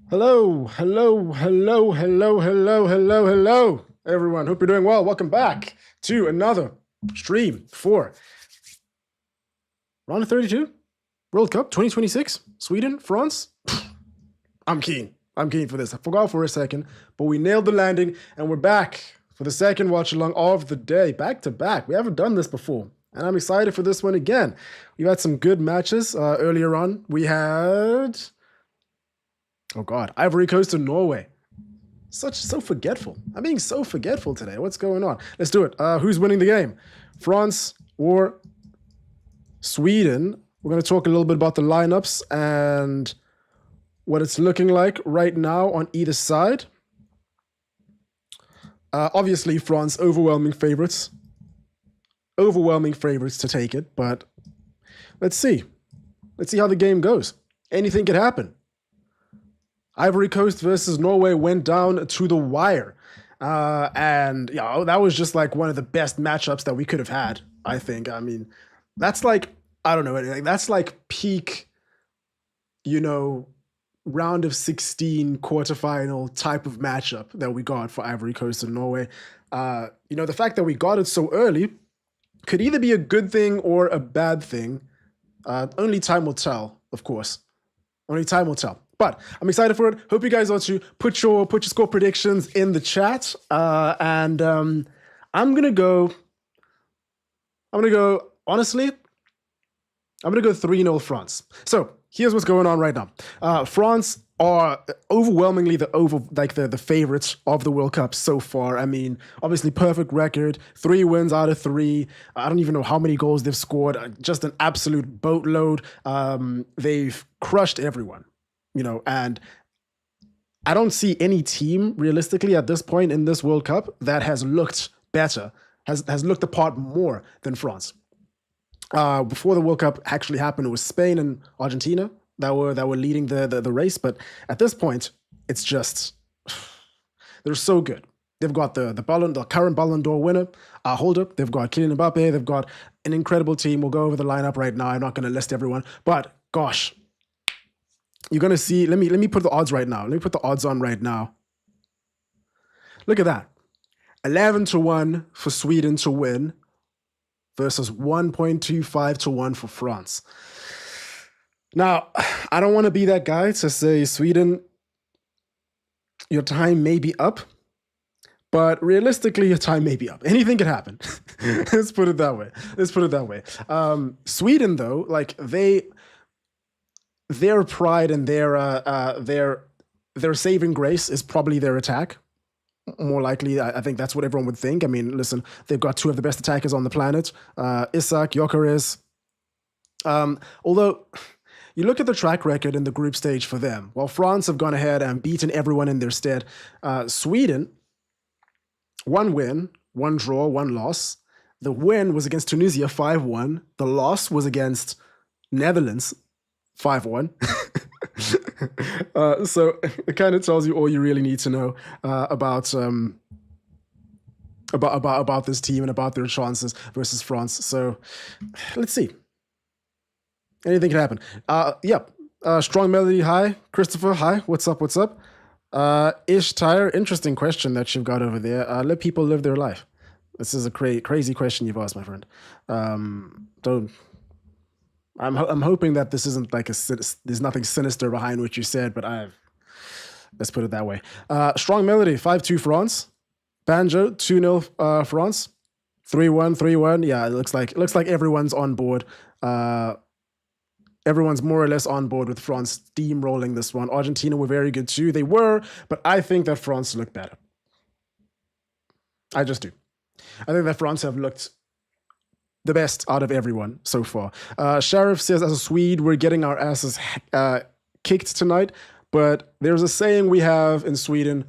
Hello, hello, hello, hello, hello, hello, hello, everyone. Hope you're doing well. Welcome back to another stream for round of 32 World Cup 2026, Sweden, France. I'm keen. I'm keen for this. I forgot for a second, but we nailed the landing and we're back for the second watch along of the day, back to back. We haven't done this before, and I'm excited for this one again. We've had some good matches earlier on. We had, oh God, Ivory Coast and Norway. So forgetful. I'm being so forgetful today. What's going on? Let's do it. Who's winning the game? France or Sweden? We're going to talk a little bit about the lineups and what it's looking like right now on either side. Obviously, France, overwhelming favorites. Overwhelming favorites to take it, but let's see. Let's see how the game goes. Anything could happen. Ivory Coast versus Norway went down to the wire. And yeah, that was just like one of the best matchups that we could have had, I think. I mean, that's like, I don't know, that's like peak, round of 16 quarterfinal type of matchup that we got for Ivory Coast and Norway. The fact that we got it so early could either be a good thing or a bad thing. Only time will tell, of course. Only time will tell. But I'm excited for it. Hope you guys are too. Put your score predictions in the chat. And I'm gonna go. Honestly, I'm gonna go 3-0 France. So here's what's going on right now. France are overwhelmingly the favorites of the World Cup so far. I mean, obviously perfect record, 3 wins out of 3. I don't even know how many goals they've scored. Just an absolute boatload. They've crushed everyone. And I don't see any team realistically at this point in this World Cup that has looked better, has looked the part more than France. Before the World Cup actually happened, it was Spain and Argentina that were leading the race. But at this point, it's just they're so good. They've got the current Ballon d'Or winner, holder. They've got Kylian Mbappe. They've got an incredible team. We'll go over the lineup right now. I'm not going to list everyone, but gosh. You're going to see, let me put the odds right now. Let me put the odds on right now. Look at that. 11-1 for Sweden to win versus 1.25-1 for France. Now, I don't want to be that guy to say, Sweden, your time may be up, but realistically, your time may be up. Anything could happen. Let's put it that way. Sweden, though, like their pride and their saving grace is probably their attack. More likely, I think that's what everyone would think. I mean, listen, they've got 2 of the best attackers on the planet, Isak, Gyökeres. Although, you look at the track record in the group stage for them. While France have gone ahead and beaten everyone in their stead, Sweden, 1 win, 1 draw, 1 loss. The win was against Tunisia, 5-1. The loss was against Netherlands, 5-1. So it kind of tells you all you really need to know about this team and about their chances versus France. So let's see. Anything can happen. Strong Melody, hi. Christopher, hi. What's up? Ish Tire, interesting question that you've got over there. Let people live their life. This is a crazy question you've asked, my friend. I'm hoping that this isn't like there's nothing sinister behind what you said, but let's put it that way. Strong Melody, 5-2 France. Banjo, 2-0 France. 3-1, 3-1. Yeah, it looks like everyone's on board. Everyone's more or less on board with France steamrolling this one. Argentina were very good too. They were, but I think that France looked better. I just do. I think that France have looked the best out of everyone so far. Sheriff says, as a Swede, we're getting our asses kicked tonight. But there's a saying we have in Sweden,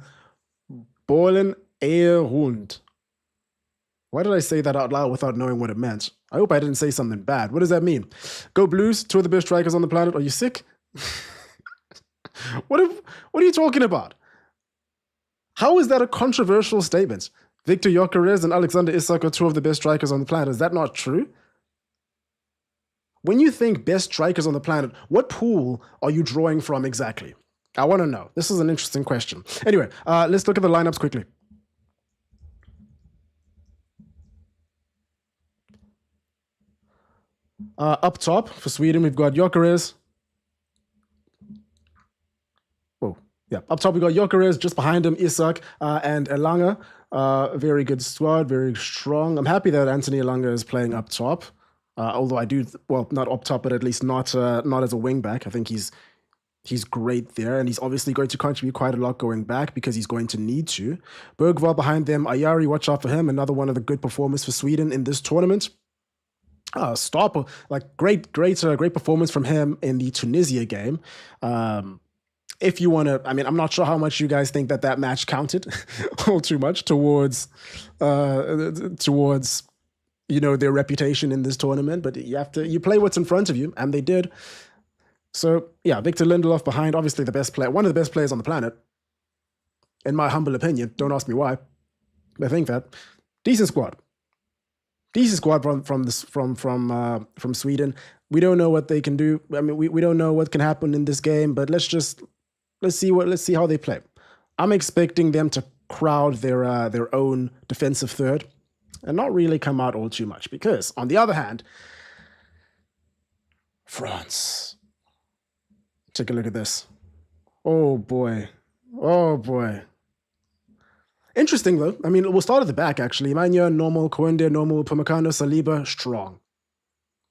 Bollen är rund. Why did I say that out loud without knowing what it meant? I hope I didn't say something bad. What does that mean? Go Blues, 2 of the best strikers on the planet. Are you sick? What are you talking about? How is that a controversial statement? Victor Gyökeres and Alexander Isak are 2 of the best strikers on the planet. Is that not true? When you think best strikers on the planet, what pool are you drawing from exactly? I want to know. This is an interesting question. Anyway, let's look at the lineups quickly. Up top for Sweden, we've got Gyökeres. Oh, yeah. Up top, we got Gyökeres. Just behind him, Isak and Elanga. Very good squad, very strong. I'm happy that Anthony Elanga is playing up top. Although I do, well, not up top, but at least not as a wing back. I think he's great there, and he's obviously going to contribute quite a lot going back because he's going to need to. Bergvall behind them, Ayari, watch out for him. Another one of the good performers for Sweden in this tournament. Stopper, like great performance from him in the Tunisia game. If you want to, I mean, I'm not sure how much you guys think that match counted all too much towards their reputation in this tournament, but you play what's in front of you, and they did. So yeah, Victor Lindelof behind, obviously the best player, one of the best players on the planet, in my humble opinion. Don't ask me why. I think that decent squad from Sweden. We don't know what they can do. I mean, we don't know what can happen in this game, but let's see how they play. I'm expecting them to crowd their own defensive third and not really come out all too much, because on the other hand, France. Take a look at this. Oh boy. Interesting though. I mean, we'll start at the back actually. Manya, normal. Koende, normal. Pumacano, Saliba, strong.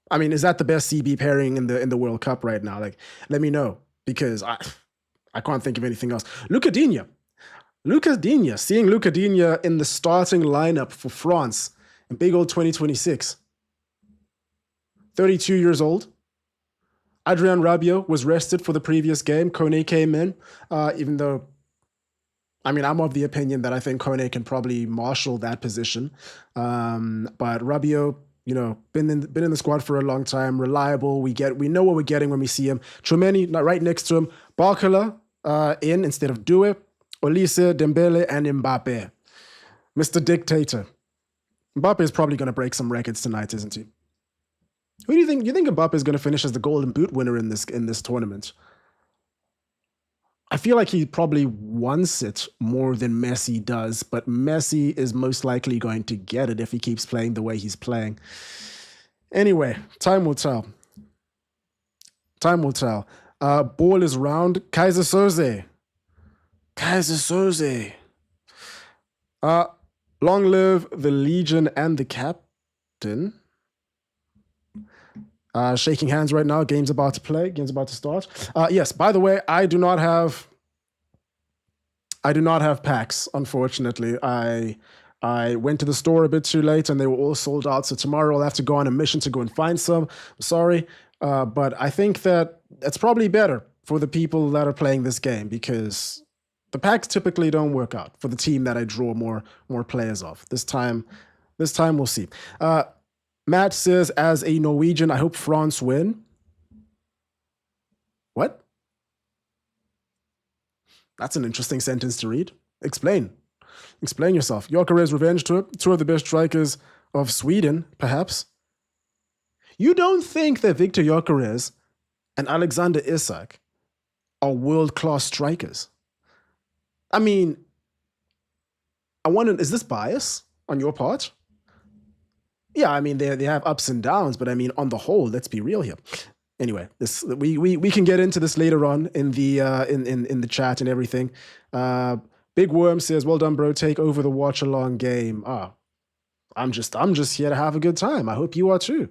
I mean, is that the best CB pairing in the World Cup right now? Like, let me know, because I can't think of anything else. Lucas Digne. Seeing Lucas Digne in the starting lineup for France in big old 2026. 32 years old. Adrien Rabiot was rested for the previous game. Kone came in, even though, I mean, I'm of the opinion that I think Kone can probably marshal that position. But Rabiot, been in the squad for a long time, reliable. We know what we're getting when we see him. Chouameni right next to him. Barcola in instead of Doué. Olise, Dembele, and Mbappe. Mr. Dictator. Mbappe is probably going to break some records tonight, isn't he? Who do you think? You think Mbappe is going to finish as the Golden Boot winner in this tournament? I feel like he probably wants it more than Messi does, but Messi is most likely going to get it if he keeps playing the way he's playing. Anyway, time will tell. Ball is round. Kaiser Soze. Long live the Legion and the captain. Shaking hands right now. Game's about to start. Yes, by the way, I do not have packs, unfortunately. I went to the store a bit too late and they were all sold out. So tomorrow I'll have to go on a mission to go and find some. Sorry. But I think that it's probably better for the people that are playing this game, because the packs typically don't work out for the team that I draw more players of. This time we'll see. Matt says, as a Norwegian, I hope France win. What? That's an interesting sentence to read. Explain yourself. Gyökeres revenge tour, two of the best strikers of Sweden, perhaps. You don't think that Victor Gyökeres and Alexander Isak are world-class strikers? I mean, is this bias on your part? Yeah, I mean, they have ups and downs, but I mean, on the whole, let's be real here. Anyway, we can get into this later on in the in the chat and everything. Big Worm says, "Well done, bro. Take over the Watchalong game." I'm just here to have a good time. I hope you are too.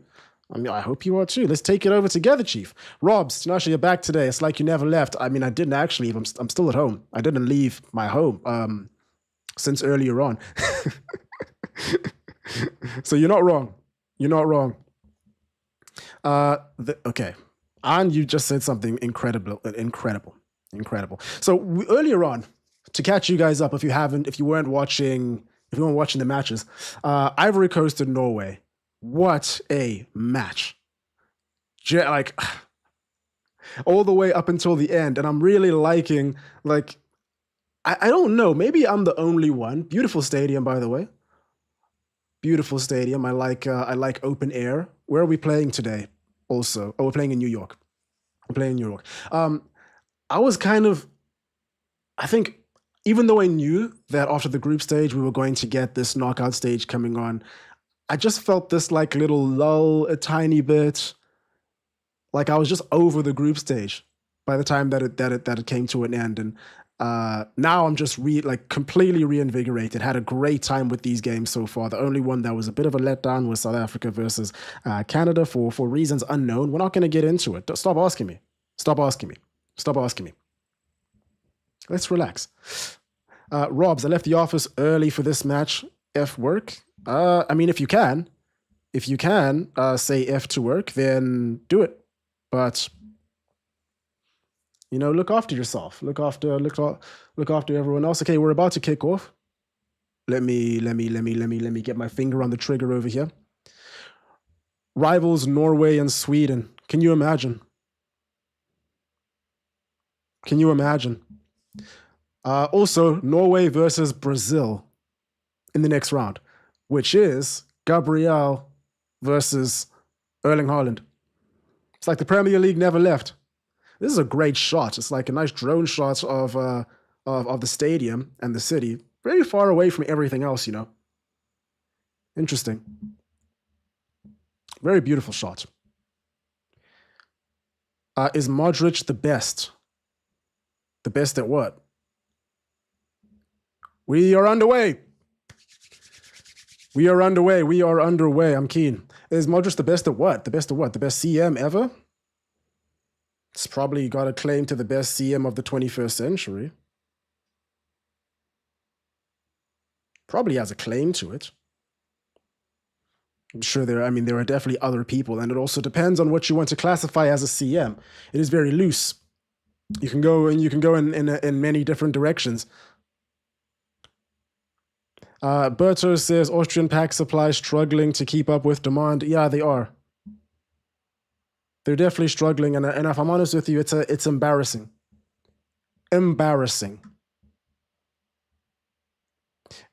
I hope you are too. Let's take it over together, Chief. Robs, Tinashe, you're back today. It's like you never left. I mean, I didn't actually leave. I'm still at home. I didn't leave my home since earlier on. So you're not wrong. Okay. And you just said something incredible. So earlier on, to catch you guys up, if you weren't watching the matches, Ivory Coast and Norway. What a match. Like, all the way up until the end. And I'm really liking, like, I don't know, maybe I'm the only one. Beautiful stadium, by the way. Beautiful stadium. I like open air. Where are we playing today? also. Oh, we're playing in New York. We're playing in New York. I was kind of, I think, even though I knew that after the group stage we were going to get this knockout stage coming on, I just felt this like little lull a tiny bit. Like I was just over the group stage by the time that it came to an end, and now I'm just completely reinvigorated. Had a great time with these games so far. The only one that was a bit of a letdown was South Africa versus Canada for reasons unknown. We're not going to get into it. Stop asking me. Stop asking me. Stop asking me. Let's relax. Robs, I left the office early for this match. F work. I mean, if you can say F to work, then do it. But look after yourself. Look after everyone else. Okay, we're about to kick off. Let me get my finger on the trigger over here. Rivals Norway and Sweden. Can you imagine? Can you imagine? Also, Norway versus Brazil in the next round, which is Gabriel versus Erling Haaland. It's like the Premier League never left. This is a great shot. It's like a nice drone shot of the stadium and the city, very far away from everything else, Interesting. Very beautiful shot. Is Modric the best? The best at what? We are underway. We are underway. I'm keen. Is Modric the best at what? The best at what? The best CM ever? It's probably got a claim to the best CM of the 21st century. Probably has a claim to it. I'm sure there are definitely other people, and it also depends on what you want to classify as a CM. It is very loose. You can go in many different directions. Berto says Austrian pack supply struggling to keep up with demand. Yeah, they are. They're definitely struggling, and if I'm honest with you, it's embarrassing. Embarrassing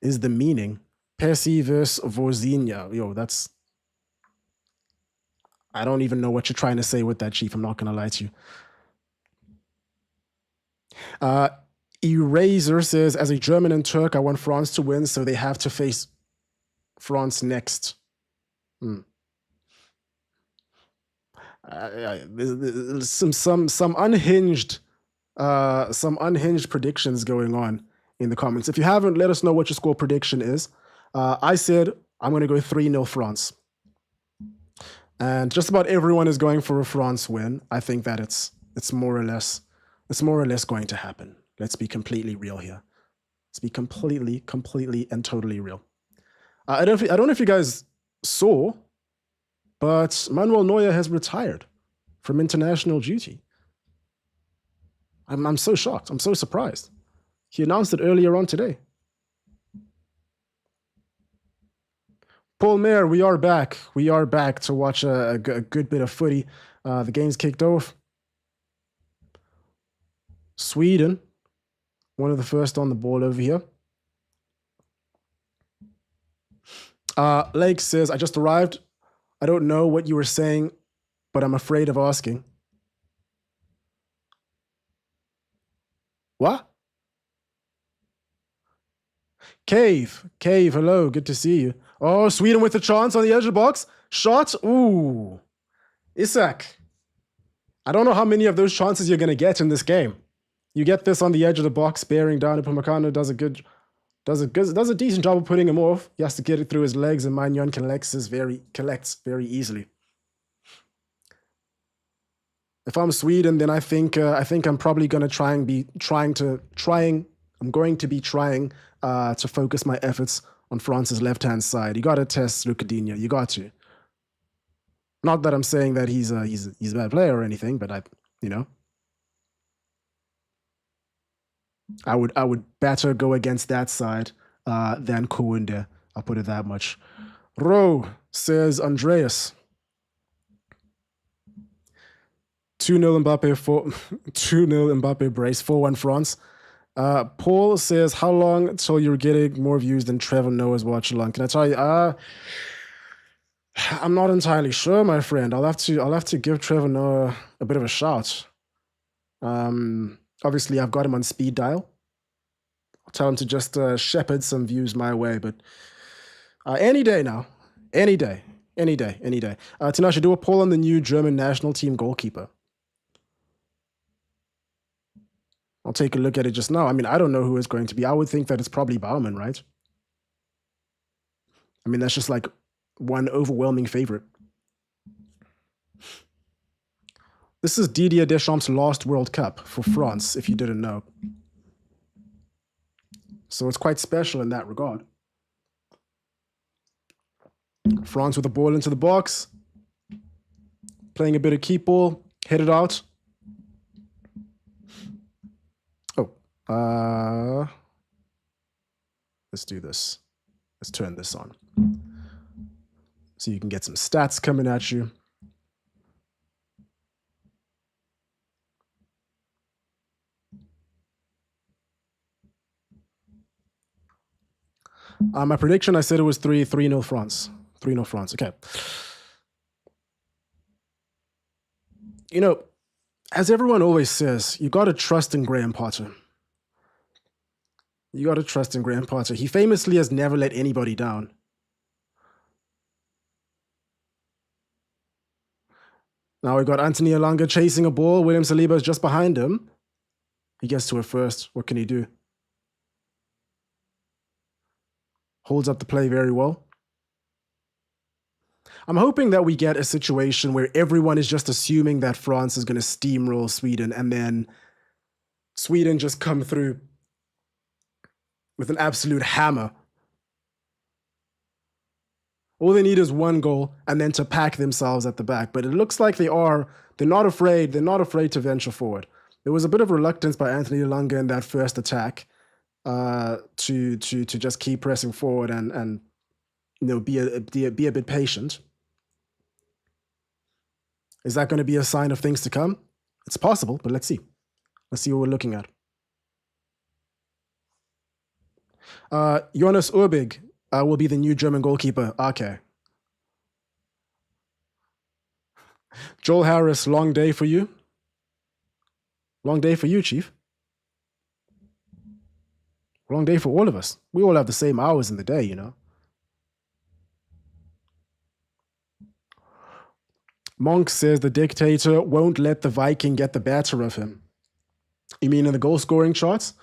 is the meaning. Percy versus Vorzinha. Yo, that's... I don't even know what you're trying to say with that, Chief. I'm not going to lie to you. Eraser says, as a German and Turk, I want France to win, so they have to face France next. Some unhinged predictions going on in the comments. If you haven't, let us know what your score prediction is. I said I'm going to go 3-0 France, and just about everyone is going for a France win. I think that it's more or less going to happen. Let's be completely real here. Let's be completely and totally real. I don't know if you guys saw, but Manuel Neuer has retired from international duty. I'm so shocked. I'm so surprised. He announced it earlier on today. Paul Mayer, we are back. We are back to watch a good bit of footy. The game's kicked off. Sweden, one of the first on the ball over here. Lake says, I just arrived. I don't know what you were saying, but I'm afraid of asking. What? Cave, hello, good to see you. Oh, Sweden with a chance on the edge of the box. Shot, ooh. Isak. I don't know how many of those chances you're going to get in this game. You get this on the edge of the box, bearing down. Upamecano does a decent job of putting him off. He has to get it through his legs, and Magnon collects very easily. If I'm Sweden, then I think I'm probably going to trying to focus my efforts on France's left-hand side. You got to test Lucadinho. You got to. Not that I'm saying that he's a bad player or anything, but I would better go against that side than Kounde. I'll put it that much. Ro says Andreas. 2-0 Mbappe brace, 4-1 France. Paul says, how long till you're getting more views than Trevor Noah's Watchalong? Can I tell you? I'm not entirely sure, my friend. I'll have to give Trevor Noah a bit of a shout. Obviously, I've got him on speed dial. I'll tell him to just shepherd some views my way, but any day now. Any day. Any day. Any day. Tinashe, do a poll on the new German national team goalkeeper. I'll take a look at it just now. I mean, I don't know who it's going to be. I would think that it's probably Baumann, right? I mean, that's just like one overwhelming favorite. This is Didier Deschamps' last World Cup for France, if you didn't know. So it's quite special in that regard. France with the ball into the box. Playing a bit of keep ball. Hit it out. Oh. Let's do this. Let's turn this on. So you can get some stats coming at you. My prediction, I said it was 3-0 France. 3-0 France. Okay. You know, as everyone always says, you got to trust in Graham Potter. You got to trust in Graham Potter. He famously has never let anybody down. Now we got Anthony Elanga chasing a ball. William Saliba is just behind him. He gets to it first. What can he do? Holds up the play very well. I'm hoping that we get a situation where everyone is just assuming that France is going to steamroll Sweden, and then Sweden just come through with an absolute hammer. All they need is one goal and then to pack themselves at the back. But it looks like they're not afraid to venture forward. There was a bit of reluctance by Anthony Elanga in that first attack to just keep pressing forward and be a bit patient. Is that going to be a sign of things to come? It's possible, but let's see. Let's see what we're looking at. Jonas Urbig will be the new German goalkeeper. Okay. Joel Harris, long day for you. Long day for you, Chief. Long day for all of us. We all have the same hours in the day, you know. Monk says the dictator won't let the Viking get the better of him. You mean in the goal scoring charts?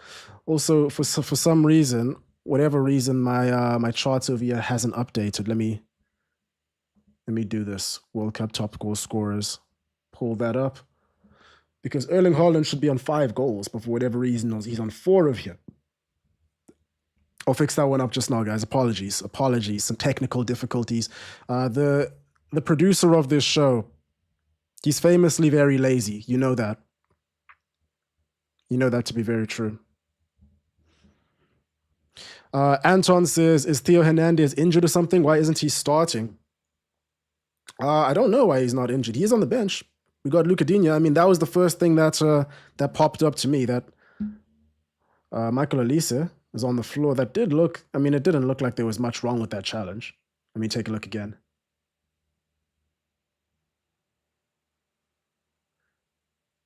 Also, for some reason, whatever reason, my charts over here hasn't updated. Let me do this. World Cup top goal scorers. Pull that up. Because Erling Haaland should be on 5 goals, but for whatever reason, he's on 4 of here. I'll fix that one up just now, guys. Apologies. Some technical difficulties. The producer of this show, he's famously very lazy. You know that. You know that to be very true. Anton says, is Theo Hernandez injured or something? Why isn't he starting? I don't know why he's not injured. He's on the bench. We got Lucadinha. I mean, that was the first thing that popped up to me, that Michael Olise was on the floor. That did look, I mean, it didn't look like there was much wrong with that challenge. Let me take a look again.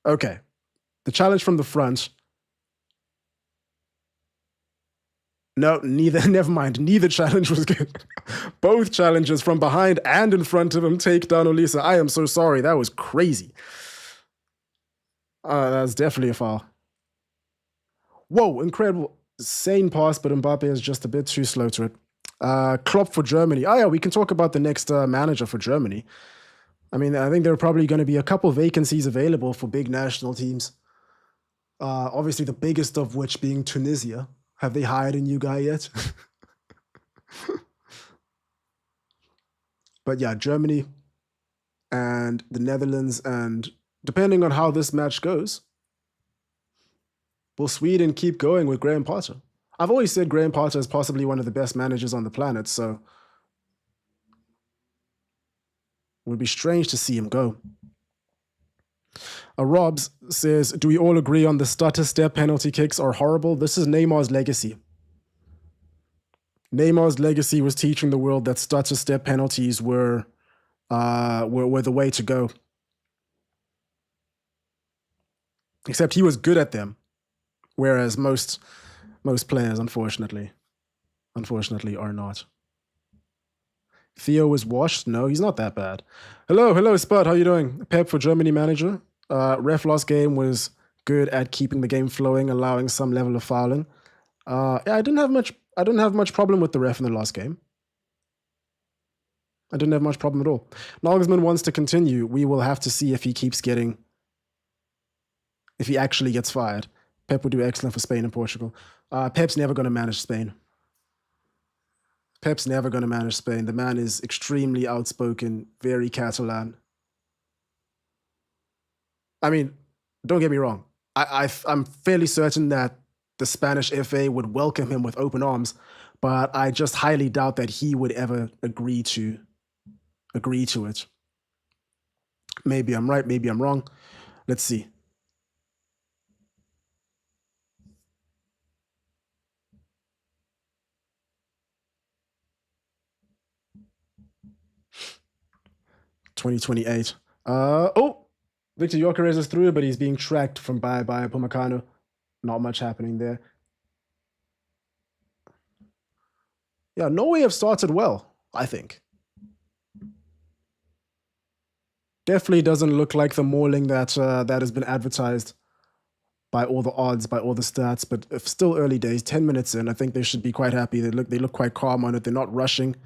Okay. The challenge from the front. No, never mind. Neither challenge was good. Both challenges from behind and in front of him take down Olise. I am so sorry. That was crazy. That's definitely a foul. Whoa, incredible. Sane pass, but Mbappe is just a bit too slow to it. Klopp for Germany. Oh, yeah, we can talk about the next manager for Germany. I mean, I think there are probably going to be a couple vacancies available for big national teams. Obviously, the biggest of which being Tunisia. Have they hired a new guy yet? But yeah, Germany and the Netherlands, and depending on how this match goes, will Sweden keep going with Graham Potter? I've always said Graham Potter is possibly one of the best managers on the planet, so it would be strange to see him go. Robs says, do we all agree on the stutter step penalty kicks are horrible? This is Neymar's legacy. Neymar's legacy was teaching the world that stutter step penalties were were the way to go. Except he was good at them, whereas most players, unfortunately, are not. Theo was washed. No, he's not that bad. Hello, Spud. How you doing? Pep for Germany manager. Ref last game was good at keeping the game flowing, allowing some level of fouling. Yeah, I didn't have much problem with the ref in the last game. I didn't have much problem at all. Nagelsmann wants to continue. We will have to see if he actually gets fired. Pep would do excellent for Spain and Portugal. Pep's never going to manage Spain. Pep's never going to manage Spain. The man is extremely outspoken, very Catalan. I mean, don't get me wrong. I'm fairly certain that the Spanish FA would welcome him with open arms, but I just highly doubt that he would ever agree to it. Maybe I'm right, maybe I'm wrong. Let's see. $2028. Victor Gyökeres is through, but he's being tracked from by Pumacano. Not much happening there. Yeah, Norway have started well, I think. Definitely doesn't look like the mauling that has been advertised by all the odds, by all the stats, but still early days. 10 minutes in, I think they should be quite happy. They look quite calm on it. They're not rushing.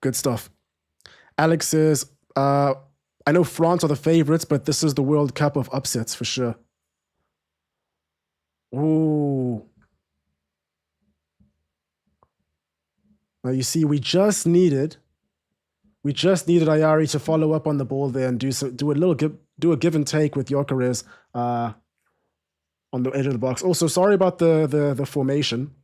Good stuff. Alex says, I know France are the favorites, but this is the World Cup of upsets for sure. Ooh. Now you see, we just needed Ayari to follow up on the ball there and do a give and take with Gyökeres on the edge of the box. Also, sorry about the formation.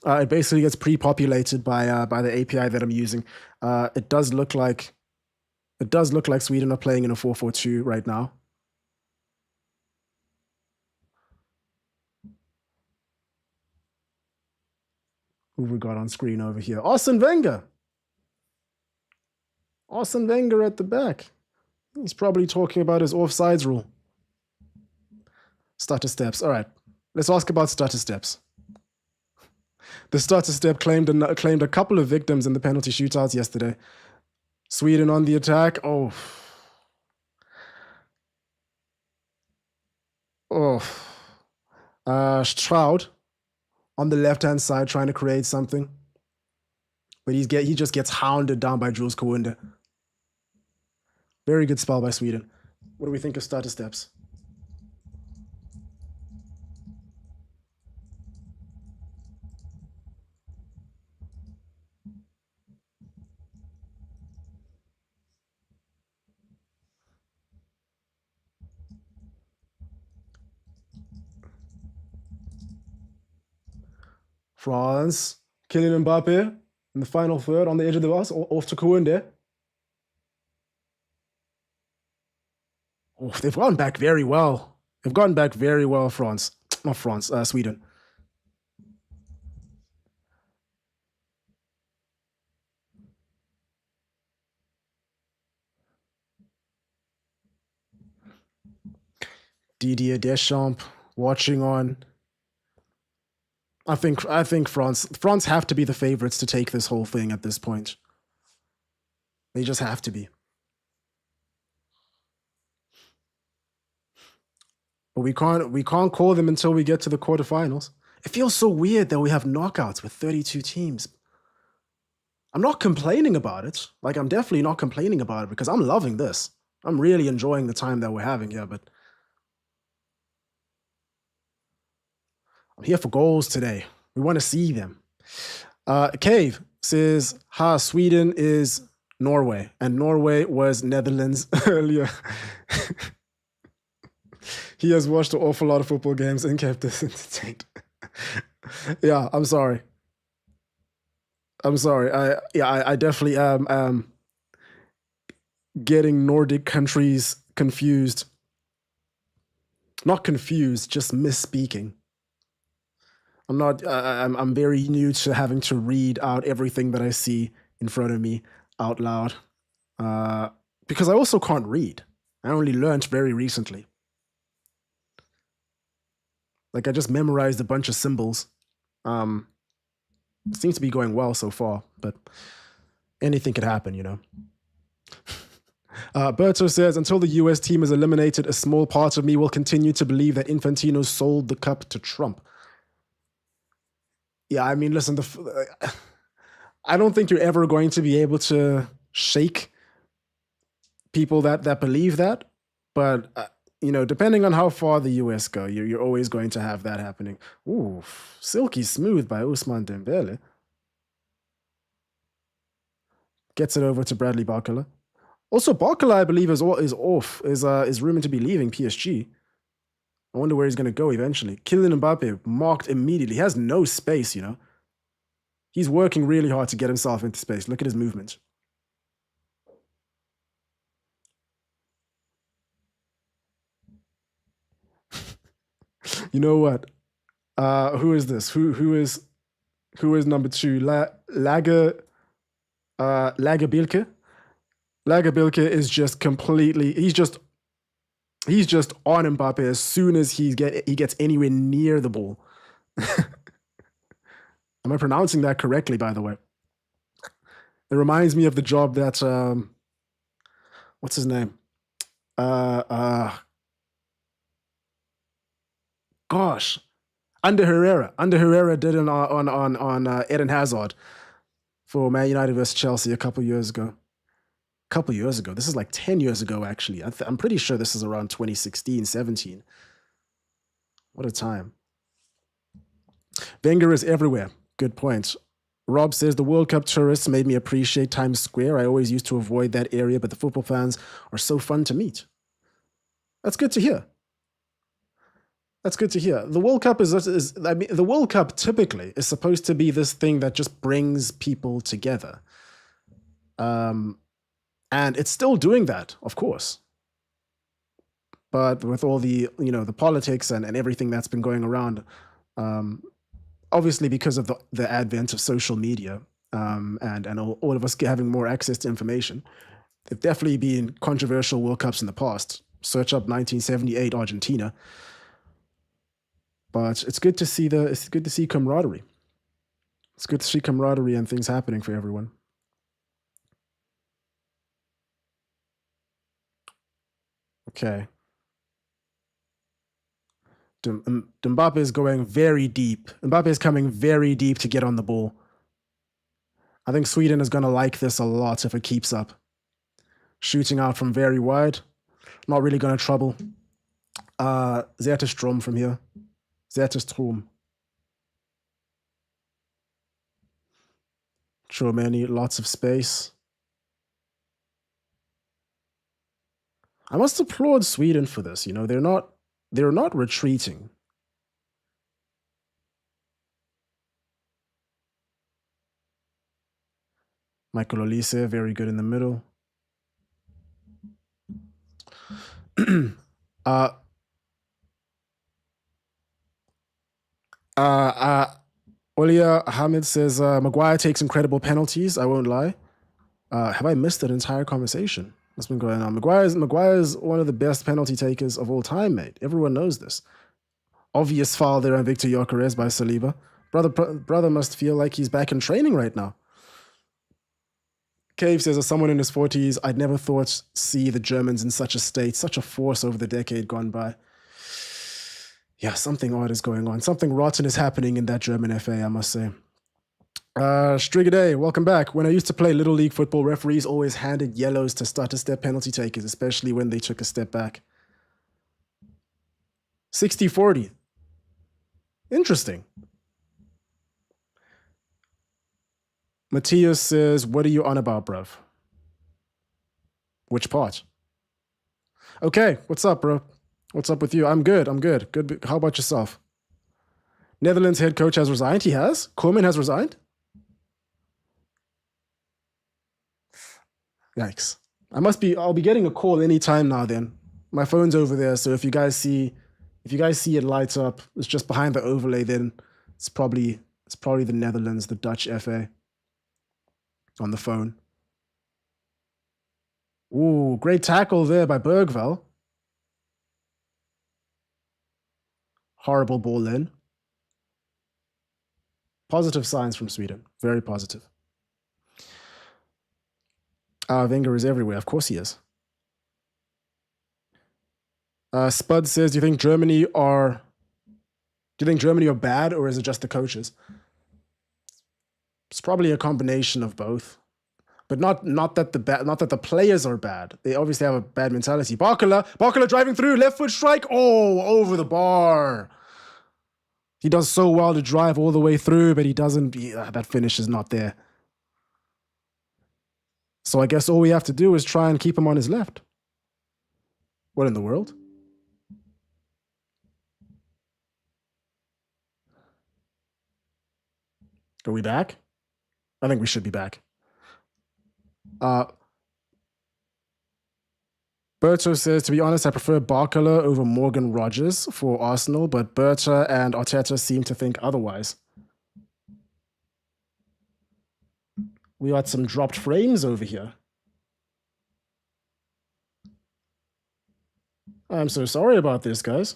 It basically gets pre-populated by the API that I'm using. It does look like Sweden are playing in a 4-4-2 right now. Who we got on screen over here? Arsene Wenger. Arsene Wenger at the back. He's probably talking about his offsides rule. Stutter steps. All right. Let's ask about stutter steps. The stutter step claimed a couple of victims in the penalty shootouts yesterday. Sweden on the attack. Oh. Stroud on the left-hand side trying to create something. But he just gets hounded down by Jules Kounde. Very good spell by Sweden. What do we think of stutter steps? France, Kylian Mbappe in the final third on the edge of the box, off to Kounde. Oh, they've gone back very well. France. Not France, Sweden. Didier Deschamps watching on. I think France have to be the favorites to take this whole thing at this point. They just have to be. But we can't call them until we get to the quarterfinals. It feels so weird that we have knockouts with 32 teams. I'm not complaining about it. Like, I'm definitely not complaining about it because I'm loving this. I'm really enjoying the time that we're having here, but I'm here for goals today. We want to see them. Cave says, Sweden is Norway, and Norway was Netherlands earlier. He has watched an awful lot of football games and kept us entertained. Yeah, I'm sorry. I definitely am getting Nordic countries confused. Not confused, just misspeaking. I'm very new to having to read out everything that I see in front of me. out loud. Because I also can't read. I only learned very recently. Like I just memorized a bunch of symbols. It seems to be going well so far, but anything could happen, you know. Berto says, until the US team is eliminated, a small part of me will continue to believe that Infantino sold the cup to Trump. Yeah, I mean, listen, I don't think you're ever going to be able to shake people that believe that, but you know, depending on how far the US go, you're always going to have that happening. Ooh, silky smooth by Ousmane Dembele. Gets it over to Bradley Barcola. Also, Barcola, I believe, is rumored to be leaving PSG. I wonder where he's going to go eventually. Kylian Mbappe marked immediately. He has no space, you know. He's working really hard to get himself into space. Look at his movement. You know what? Who is this? Who is number 2? Lagerbilke. Lagerbilke is just completely. He's just on Mbappe as soon as he gets anywhere near the ball. Am I pronouncing that correctly, by the way? It reminds me of the job that what's his name? Gosh, under Herrera did it on Eden Hazard for Man United versus Chelsea a couple years ago. This is like 10 years ago, actually. I'm pretty sure this is around 2016, 17. What a time. Wenger is everywhere. Good point. Rob says, the World Cup tourists made me appreciate Times Square. I always used to avoid that area, but the football fans are so fun to meet. That's good to hear. That's good to hear. The World Cup the World Cup typically is supposed to be this thing that just brings people together. And it's still doing that, of course. But with all the, you know, the politics and everything that's been going around, obviously because of the advent of social media and all of us having more access to information, there've definitely been controversial World Cups in the past. Search up 1978 Argentina. But it's good to see camaraderie. It's good to see camaraderie and things happening for everyone. Okay. Mbappe is going very deep. Mbappe is coming very deep to get on the ball. I think Sweden is going to like this a lot if it keeps up. Shooting out from very wide. Not really going to trouble. Zetterstrom from here. Zetterstrom. Chouameni, lots of space. I must applaud Sweden for this. You know, they're not retreating. Michael Olise, very good in the middle. Olia Hamid says, Maguire takes incredible penalties. I won't lie. Have I missed that entire conversation that's been going on? Maguire's one of the best penalty takers of all time, mate. Everyone knows this. Obvious foul there on Victor Gyökeres by Saliba. Brother must feel like he's back in training right now. Cave says, as someone in his 40s, I'd never thought see the Germans in such a state, such a force over the decade gone by. Yeah, something odd is going on. Something rotten is happening in that German FA, I must say. Strigaday, welcome back. When I used to play Little League football, referees always handed yellows to step penalty takers, especially when they took a step back. 60-40. Interesting. Matthias says, what are you on about, bruv? Which part? Okay, what's up, bro? What's up with you? I'm good. Good. How about yourself? Netherlands head coach has resigned. He has? Koeman has resigned? Yikes. I'll be getting a call anytime now then. My phone's over there, so if you guys see it light up, it's just behind the overlay, then it's probably the Netherlands, the Dutch FA on the phone. Ooh, great tackle there by Bergvall. Horrible ball in. Positive signs from Sweden. Very positive. Wenger is everywhere. Of course he is. Spud says, "Do you think Germany are? Do you think Germany are bad, or is it just the coaches?" It's probably a combination of both, but not that the players are bad. They obviously have a bad mentality. Barkala driving through, left foot strike. Oh, over the bar. He does so well to drive all the way through, but he doesn't. That finish is not there. So I guess all we have to do is try and keep him on his left. What in the world? Are we back? I think we should be back. Berto says, "To be honest, I prefer Barkala over Morgan Rogers for Arsenal, but Berta and Arteta seem to think otherwise." We got some dropped frames over here. I'm so sorry about this, guys.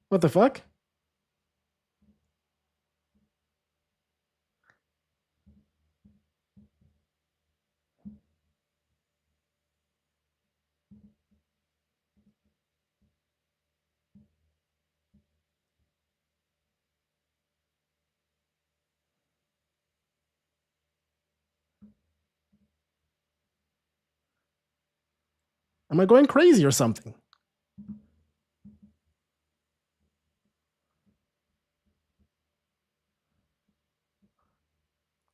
What the fuck? Am I going crazy or something?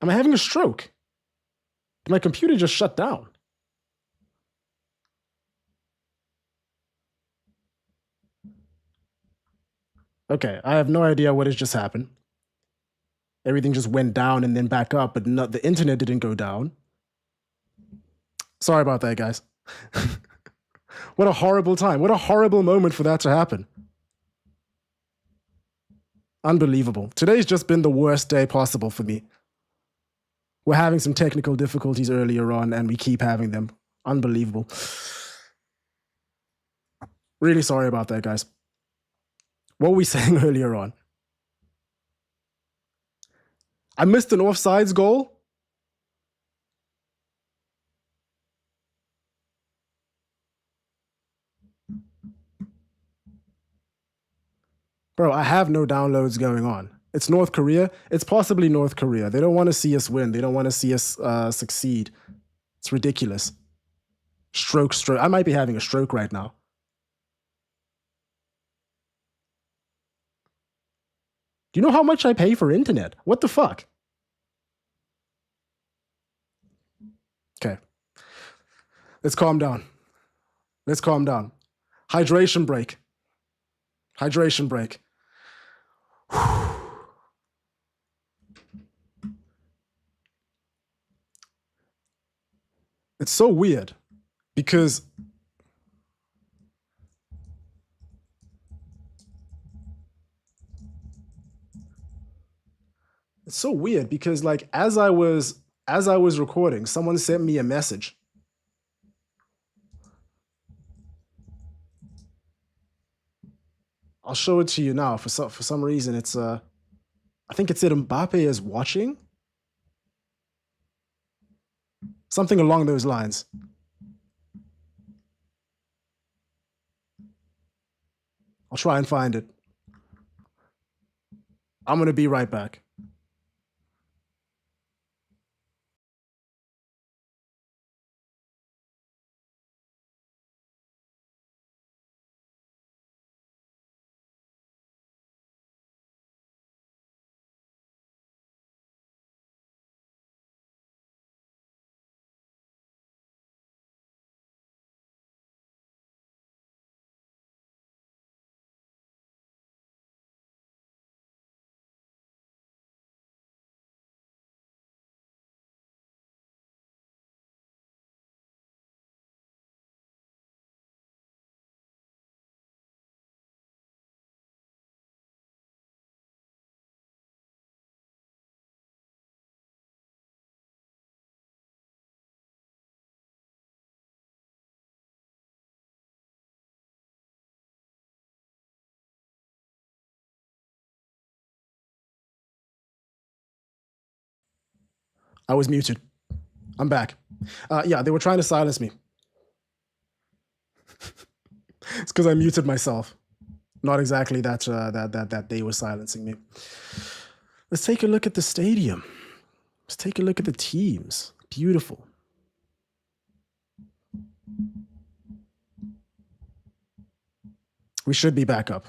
Am I having a stroke? Did my computer just shut down? Okay, I have no idea what has just happened. Everything just went down and then back up, but the internet didn't go down. Sorry about that, guys. What a horrible time. What a horrible moment for that to happen. Unbelievable. Today's just been the worst day possible for me. We're having some technical difficulties earlier on, and we keep having them. Unbelievable. Really sorry about that, guys. What were we saying earlier on? I missed an offsides goal. Bro, I have no downloads going on. It's North Korea. It's possibly North Korea. They don't want to see us win. They don't want to see us succeed. It's ridiculous. Stroke. I might be having a stroke right now. Do you know how much I pay for internet? What the fuck? Okay. Let's calm down. Let's calm down. Hydration break. Hydration break. It's so weird because like as I was recording, someone sent me a message. I'll show it to you now. For some reason, it's I think it said Mbappe is watching. Something along those lines. I'll try and find it. I'm going to be right back. I was muted. I'm back. Yeah, they were trying to silence me. It's because I muted myself. Not exactly that they were silencing me. Let's take a look at the stadium. Let's take a look at the teams. Beautiful. We should be back up.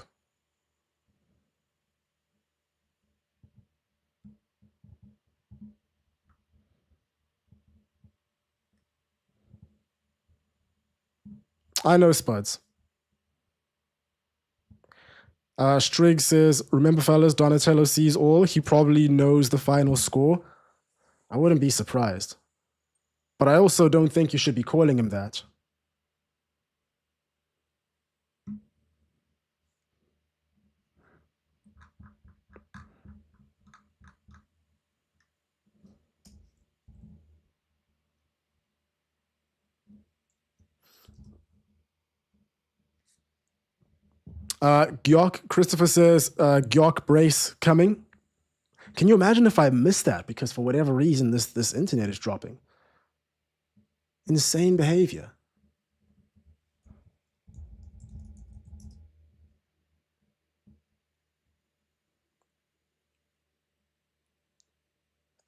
I know Spuds. Strigg says, remember, fellas, Donatello sees all. He probably knows the final score. I wouldn't be surprised. But I also don't think you should be calling him that. Gyok, Christopher says, Gyok brace coming. Can you imagine if I missed that because for whatever reason this internet is dropping? Insane behavior.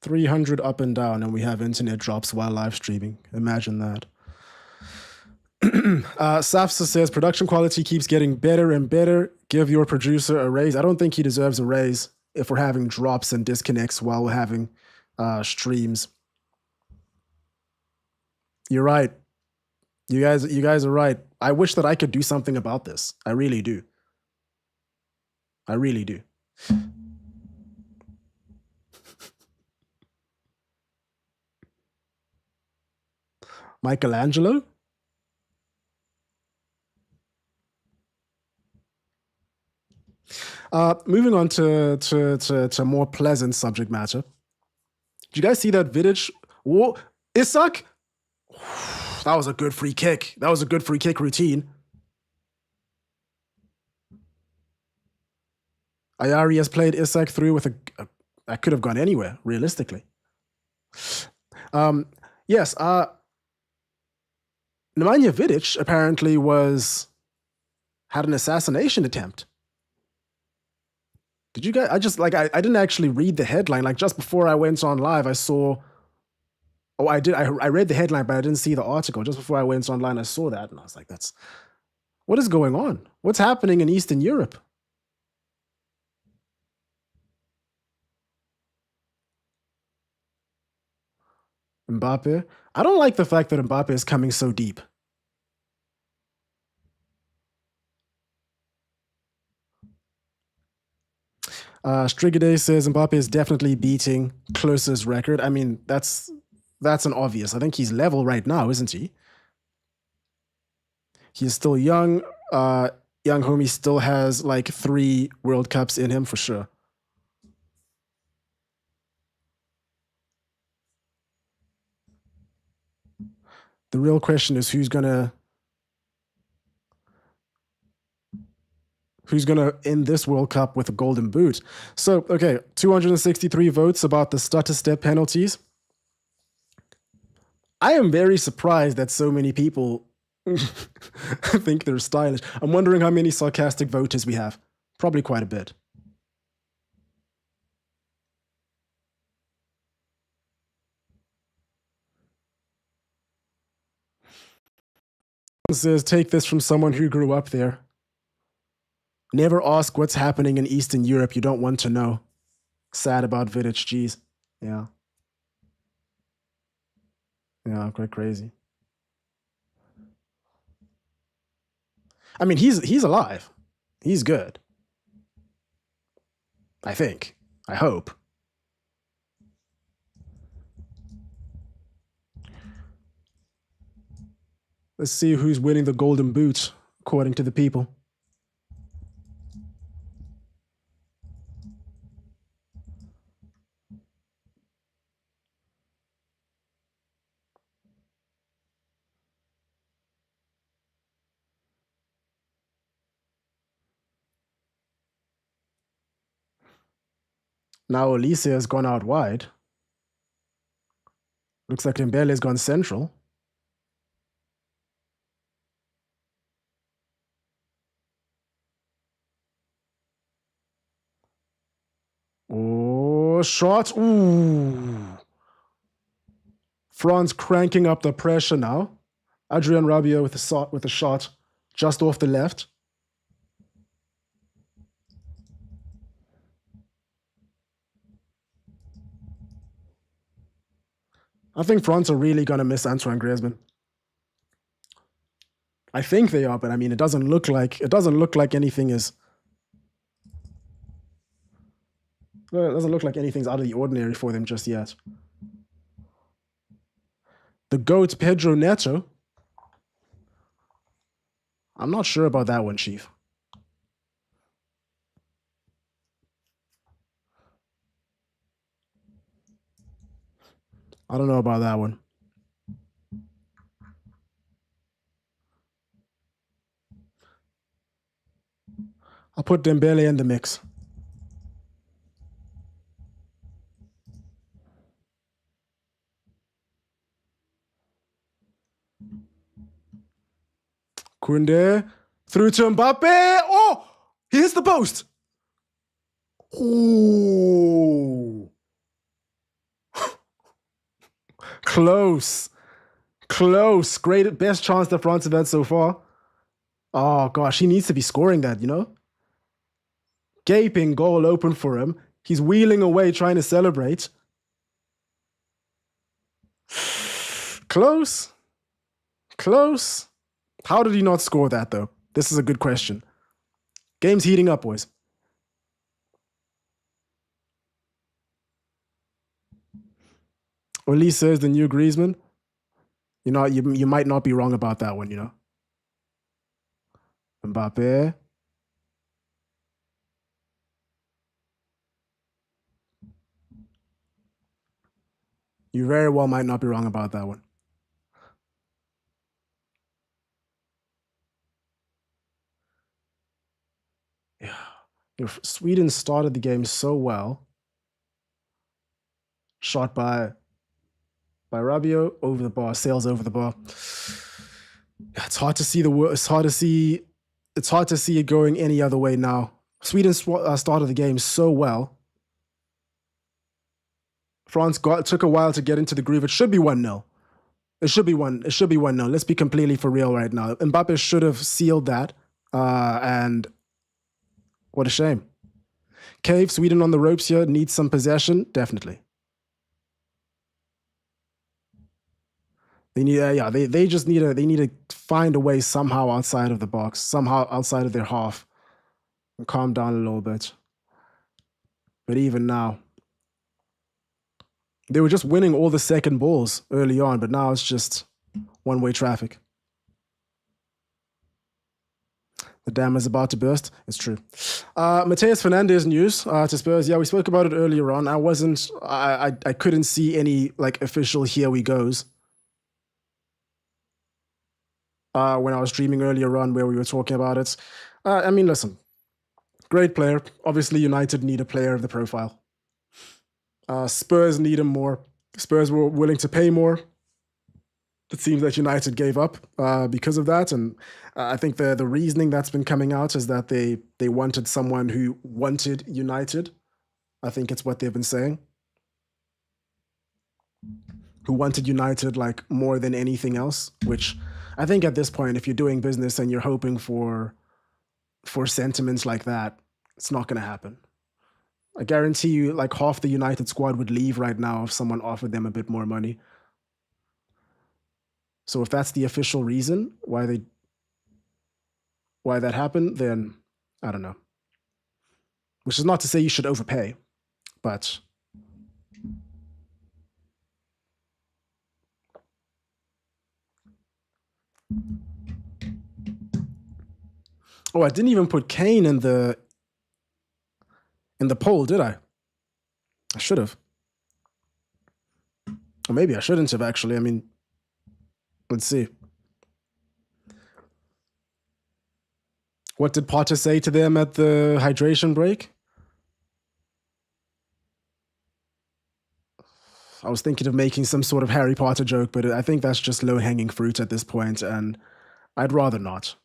$300 up and down, and we have internet drops while live streaming. Imagine that. Safsa says production quality keeps getting better and better. Give your producer a raise. I don't think he deserves a raise if we're having drops and disconnects while we're having streams. You're right. You guys are right. I wish that I could do something about this. I really do. I really do. Michelangelo? Moving on to more pleasant subject matter. Did you guys see that Vidic? Whoa, Isak? That was a good free kick. That was a good free kick routine. Ayari has played Isak through with that could have gone anywhere, realistically. Yes, Nemanja Vidic apparently had an assassination attempt. Did you guys? I didn't actually read the headline. Like just before I went on live, I saw. Oh, I did. I read the headline, but I didn't see the article. Just before I went online, I saw that, and I was like, what is going on? What's happening in Eastern Europe?" Mbappe. I don't like the fact that Mbappe is coming so deep. Strigade says Mbappe is definitely beating Klose's record. I mean, that's an obvious. I think he's level right now, isn't he? He's still young. Young homie still has like 3 World Cups in him for sure. The real question is who's gonna end this World Cup with a golden boot. So, okay, 263 votes about the stutter step penalties. I am very surprised that so many people think they're stylish. I'm wondering how many sarcastic voters we have. Probably quite a bit. It says, take this from someone who grew up there. Never ask what's happening in Eastern Europe you don't want to know. Sad about Vidic, geez. Yeah. Yeah, quite crazy. I mean, he's alive. He's good. I think. I hope. Let's see who's winning the golden boot, according to the people. Now Elise has gone out wide. Looks like Dembele's gone central. Oh, shot. Ooh. France cranking up the pressure now. Adrien Rabiot with a shot just off the left. I think France are really going to miss Antoine Griezmann. I think they are, but I mean, it doesn't look like anything is. Well, it doesn't look like anything's out of the ordinary for them just yet. The GOAT Pedro Neto. I'm not sure about that one, Chief. I don't know about that one. I'll put Dembele in the mix. Koundé through to Mbappe. Oh, he hits the post. Ooh. Close. Great, best chance that France have had so far. Oh, gosh, he needs to be scoring that, you know? Gaping goal open for him. He's wheeling away trying to celebrate. Close. How did he not score that, though? This is a good question. Game's heating up, boys. Oli says the new Griezmann. You know, you might not be wrong about that one, you know. Mbappe. You very well might not be wrong about that one. Yeah. Sweden started the game so well. Shot by Rabiot over the bar, sails over the bar. It's hard to see it going any other way now. Sweden started the game so well. France took a while to get into the groove. It should be 1-0. It should be 1-0. Let's be completely for real right now. Mbappe should have sealed that. And what a shame. Cave, Sweden on the ropes here, needs some possession, definitely. They need, they just need to find a way somehow outside of the box, somehow outside of their half, and calm down a little bit. But even now, they were just winning all the second balls early on, but now it's just one-way traffic. The dam is about to burst. It's true. Mateus Fernandes news to Spurs. Yeah, we spoke about it earlier on. I couldn't see any like official here we goes. When I was streaming earlier on where we were talking about it. I mean, listen, great player. Obviously, United need a player of the profile. Spurs need him more. Spurs were willing to pay more. It seems that United gave up because of that. And I think the reasoning that's been coming out is that they wanted someone who wanted United. I think it's what they've been saying. Who wanted United like more than anything else, which I think at this point, if you're doing business and you're hoping for sentiments like that, it's not going to happen. I guarantee you like half the United squad would leave right now if someone offered them a bit more money. So if that's the official reason why that happened, then I don't know. Which is not to say you should overpay, but oh, I didn't even put Kane in the poll, did I? I should have. Or maybe I shouldn't have, actually. I mean, let's see. What did Potter say to them at the hydration break? I was thinking of making some sort of Harry Potter joke, but I think that's just low-hanging fruit at this point, and I'd rather not.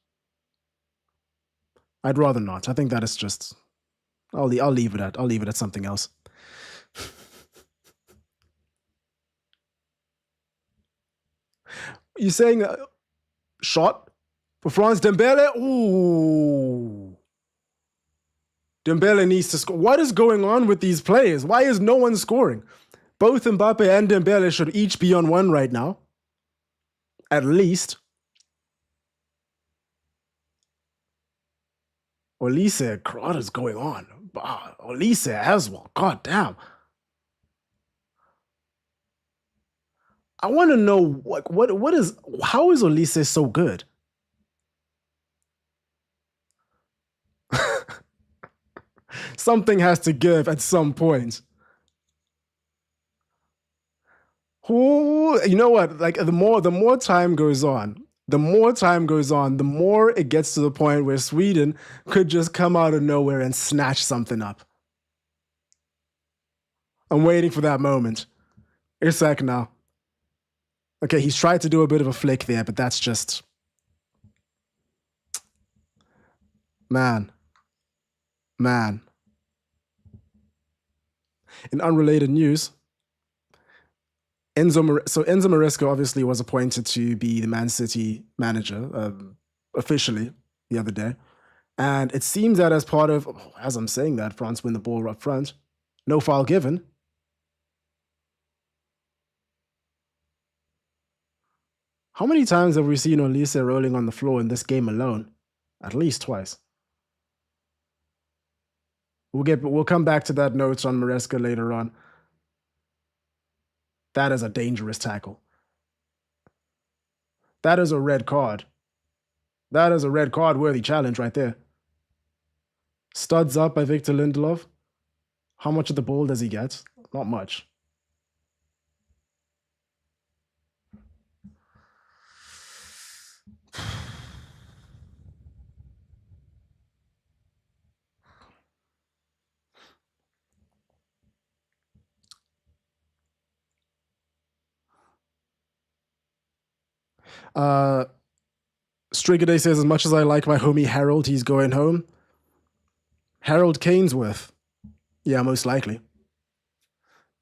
I'd rather not. I think that is just. I'll leave it at. I'll leave it at something else. You saying shot for France Dembele? Ooh. Dembele needs to score. What is going on with these players? Why is no one scoring? Both Mbappe and Dembele should each be on one right now. At least. Olise, what is going on? Olise as well. God damn. I want to know what is, how is Olise so good? Something has to give at some point. You know what? Like the more time goes on, the more it gets to the point where Sweden could just come out of nowhere and snatch something up. I'm waiting for that moment. Isak now. Okay, he's tried to do a bit of a flick there, but that's just... Man. In unrelated news, Enzo Maresca obviously was appointed to be the Man City manager officially the other day. And it seems that as part of, as I'm saying that, France win the ball up front. No foul given. How many times have we seen Olise rolling on the floor in this game alone? At least twice. We'll come back to that notes on Maresca later on. That is a dangerous tackle. That is a red card. That is a red card worthy challenge right there. Studs up by Victor Lindelof. How much of the ball does he get? Not much. Strigade says, as much as I like my homie Harold, he's going home. Harold Canesworth. Yeah, most likely.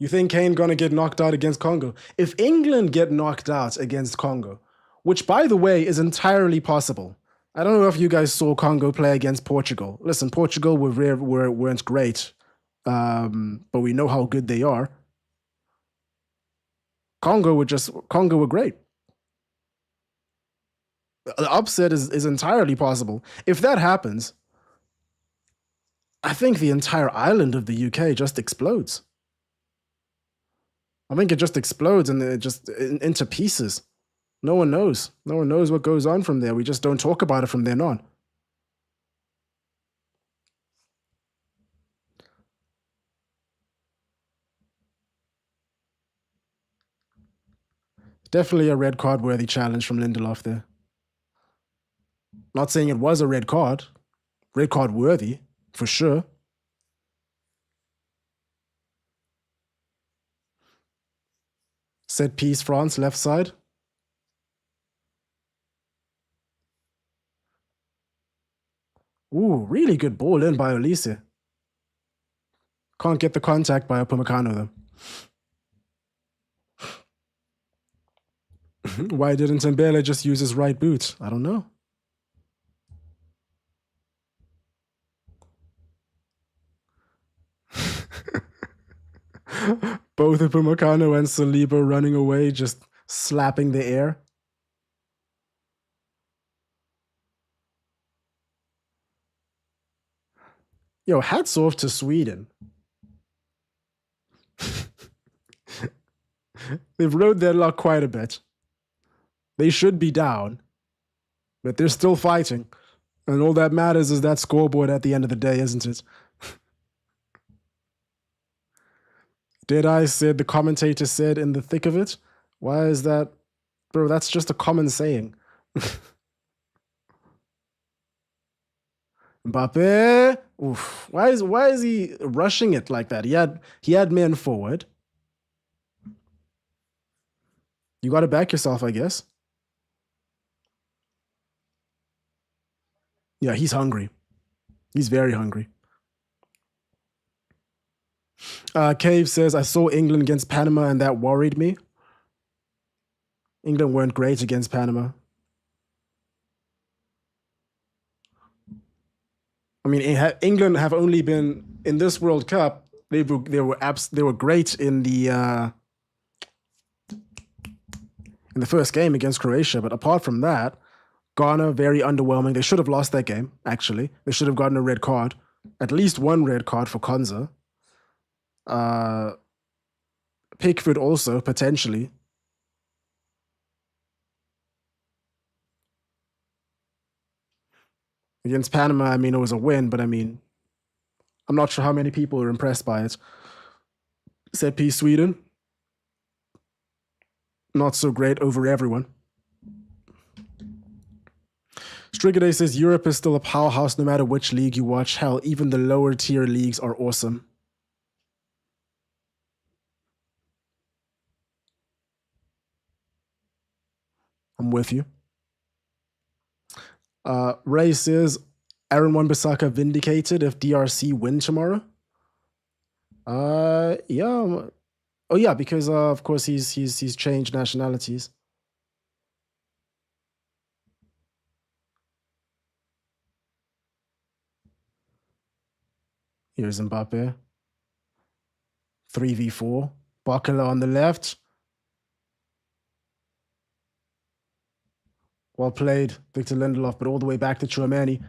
You think Kane gonna get knocked out against Congo? If England get knocked out against Congo, which by the way is entirely possible. I don't know if you guys saw Congo play against Portugal. Listen, Portugal weren't great, but we know how good they are. Congo were great. The upset is entirely possible. If that happens, I think the entire island of the UK just explodes. I think it just explodes and it just into pieces. No one knows. No one knows what goes on from there. We just don't talk about it from then on. Definitely a red card worthy challenge from Lindelof there. Not saying it was a red card worthy, for sure. Set piece, France, left side. Ooh, really good ball in by Olise. Can't get the contact by Upamecano, though. Why didn't Mbele just use his right boot? I don't know. Both Upamecano and Saliba running away, just slapping the air. Yo, hats off to Sweden. They've rode their luck quite a bit. They should be down, but they're still fighting. And all that matters is that scoreboard at the end of the day, isn't it? Deadeye said, the commentator said in the thick of it. Why is that? Bro, that's just a common saying. Mbappe. Oof. Why is he rushing it like that? He had men forward. You got to back yourself, I guess. Yeah, he's hungry. He's very hungry. Cave says, I saw England against Panama and that worried me. England weren't great against Panama. I mean, England have only been in this World Cup. They were great in the first game against Croatia, but apart from that, Ghana very underwhelming. They should have lost that game. Actually, they should have gotten a red card, at least one red card for Konza. Pickford also potentially. Against Panama, I mean, it was a win, but I mean, I'm not sure how many people are impressed by it. Set piece Sweden, not so great over everyone. Strigaday says Europe is still a powerhouse no matter which league you watch. Hell, even the lower tier leagues are awesome. I'm with you. Ray says Aaron Wan-Bissaka vindicated if DRC win tomorrow. Yeah. Oh yeah, because of course he's changed nationalities. Here's Mbappe. 3v4. Bakala on the left. Well played, Victor Lindelof, but all the way back to Chouamani.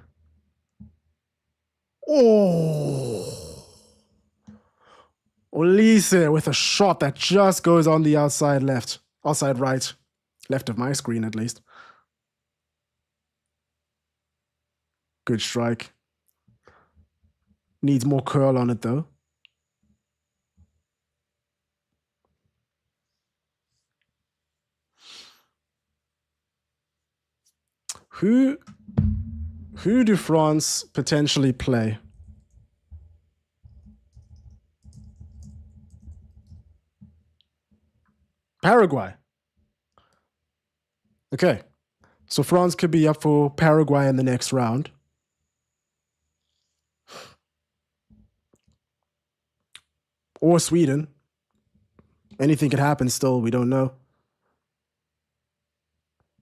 Oh! Olise with a shot that just goes on the outside left. Outside right. Left of my screen, at least. Good strike. Needs more curl on it, though. Who do France potentially play? Paraguay. Okay. So France could be up for Paraguay in the next round. Or Sweden. Anything could happen still, we don't know.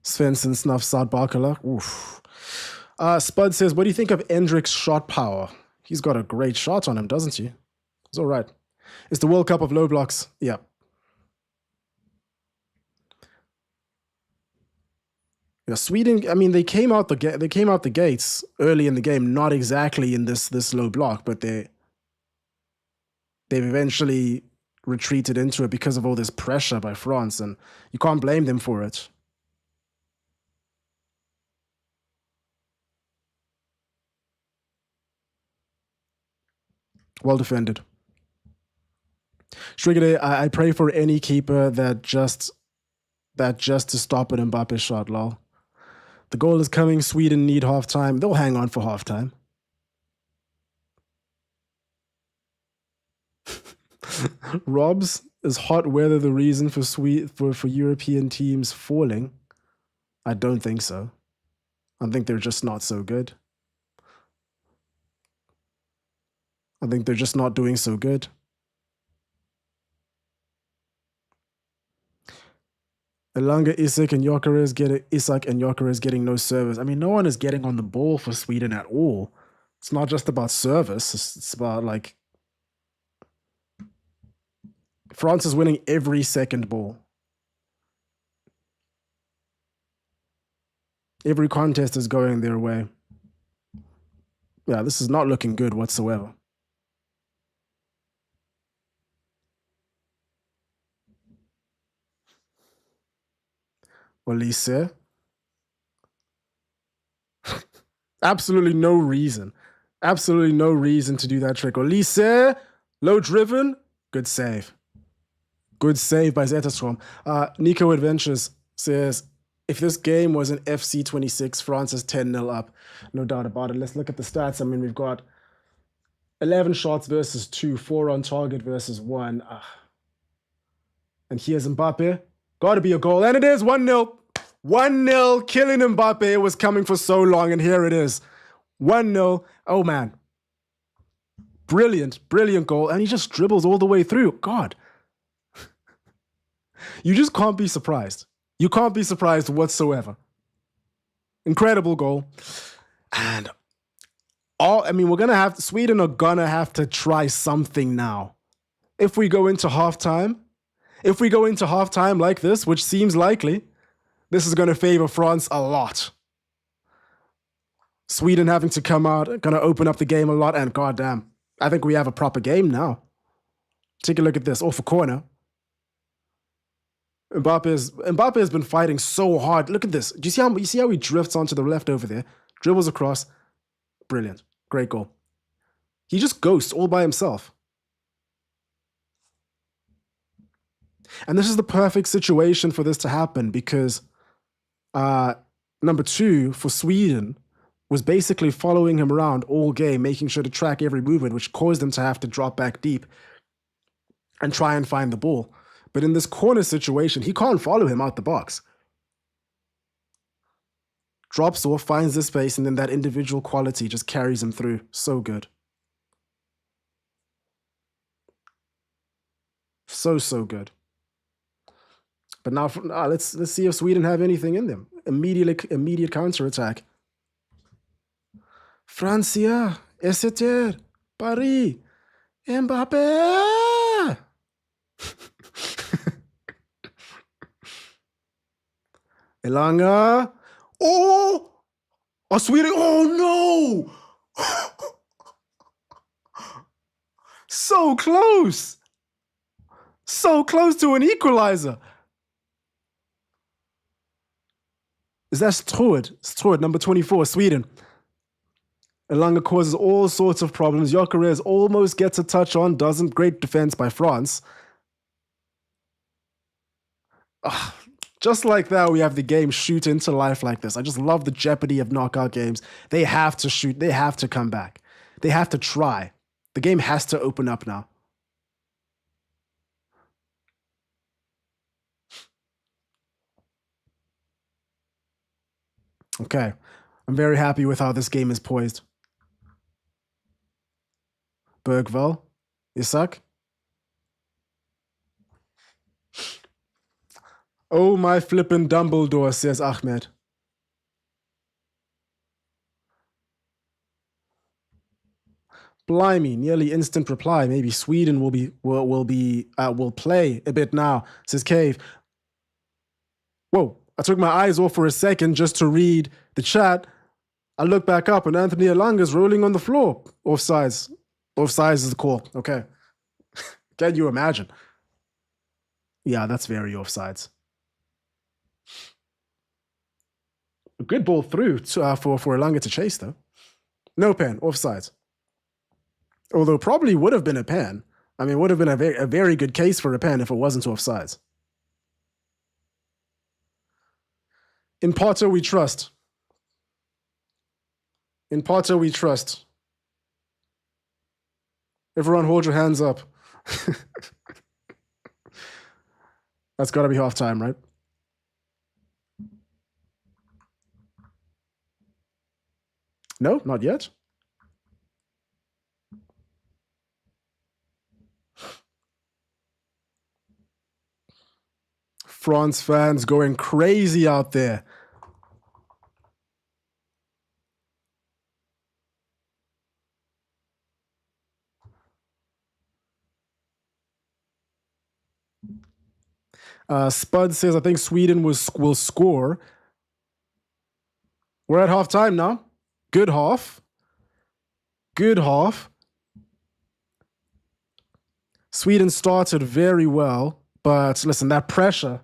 Svensson snuffs out Bakala. Oof. Spud says, what do you think of Endrick's shot power? He's got a great shot on him, doesn't he? It's all right. It's the World Cup of low blocks. Yeah. Yeah, Sweden, I mean, they came out the gates early in the game, not exactly in this low block, but they've eventually retreated into it because of all this pressure by France, and you can't blame them for it. Well defended. Strigaday, I pray for any keeper that just to stop an Mbappe shot, lol. The goal is coming. Sweden need halftime. They'll hang on for halftime. Robs, is hot weather the reason for European teams falling? I don't think so. I think they're just not so good. I think they're just not doing so good. Elanga, Isak, and Gyökeres getting no service. I mean, no one is getting on the ball for Sweden at all. It's not just about service. It's about, like, France is winning every second ball. Every contest is going their way. Yeah, this is not looking good whatsoever. Olise. Absolutely no reason. Absolutely no reason to do that trick. Olise, low driven, good save. Good save by Zetterstrom. Nico Adventures says, if this game was an FC 26, France is 10-0 up. No doubt about it. Let's look at the stats. I mean, we've got 11 shots versus 2, 4 on target versus 1. And here's Mbappe. Got to be a goal. And it is 1-0. 1-0. Kylian Mbappe was coming for so long, and here it is. 1-0. Oh, man. Brilliant, brilliant goal. And he just dribbles all the way through. God. You just can't be surprised. You can't be surprised whatsoever. Incredible goal. And Sweden are gonna have to try something now. If we go into halftime like this, which seems likely, this is gonna favor France a lot. Sweden having to come out, gonna open up the game a lot, and goddamn, I think we have a proper game now. Take a look at this, off a corner. Mbappe has been fighting so hard. Look at this. Do you see how he drifts onto the left over there? Dribbles across. Brilliant. Great goal. He just ghosts all by himself. And this is the perfect situation for this to happen because number 2 for Sweden was basically following him around all game, making sure to track every movement, which caused him to have to drop back deep and try and find the ball. But in this corner situation, he can't follow him out the box. Drops off, finds the space, and then that individual quality just carries him through. So good. So good. But now let's see if Sweden have anything in them. Immediate counterattack. Francia, Exeter, Paris, Mbappe. Elanga. Oh, Sweden. Oh no. So close. So close to an equalizer. Is that Stroud? Stroud, number 24, Sweden. Elanga causes all sorts of problems. Gyökeres almost gets a touch on, doesn't. Great defense by France. Just like that, we have the game shoot into life like this. I just love the jeopardy of knockout games. They have to shoot. They have to come back. They have to try. The game has to open up now. Okay. I'm very happy with how this game is poised. Bergvall. Isak. Oh, my flippin' Dumbledore, says Ahmed. Blimey, nearly instant reply. Maybe Sweden will play a bit now, says Cave. Whoa, I took my eyes off for a second just to read the chat. I look back up and Anthony Elanga's rolling on the floor. Offsides. Offsides is the call. Okay. Can you imagine? Yeah, that's very offsides. A good ball through for Elanga to chase, though. No pen, offsides. Although probably would have been a pen. I mean, would have been a very good case for a pen if it wasn't offsides. In Potter, we trust. In Potter, we trust. Everyone hold your hands up. That's got to be halftime, right? No, not yet. France fans going crazy out there. Spud says, I think Sweden will score. We're at halftime now. Good half. Good half. Sweden started very well, but listen, that pressure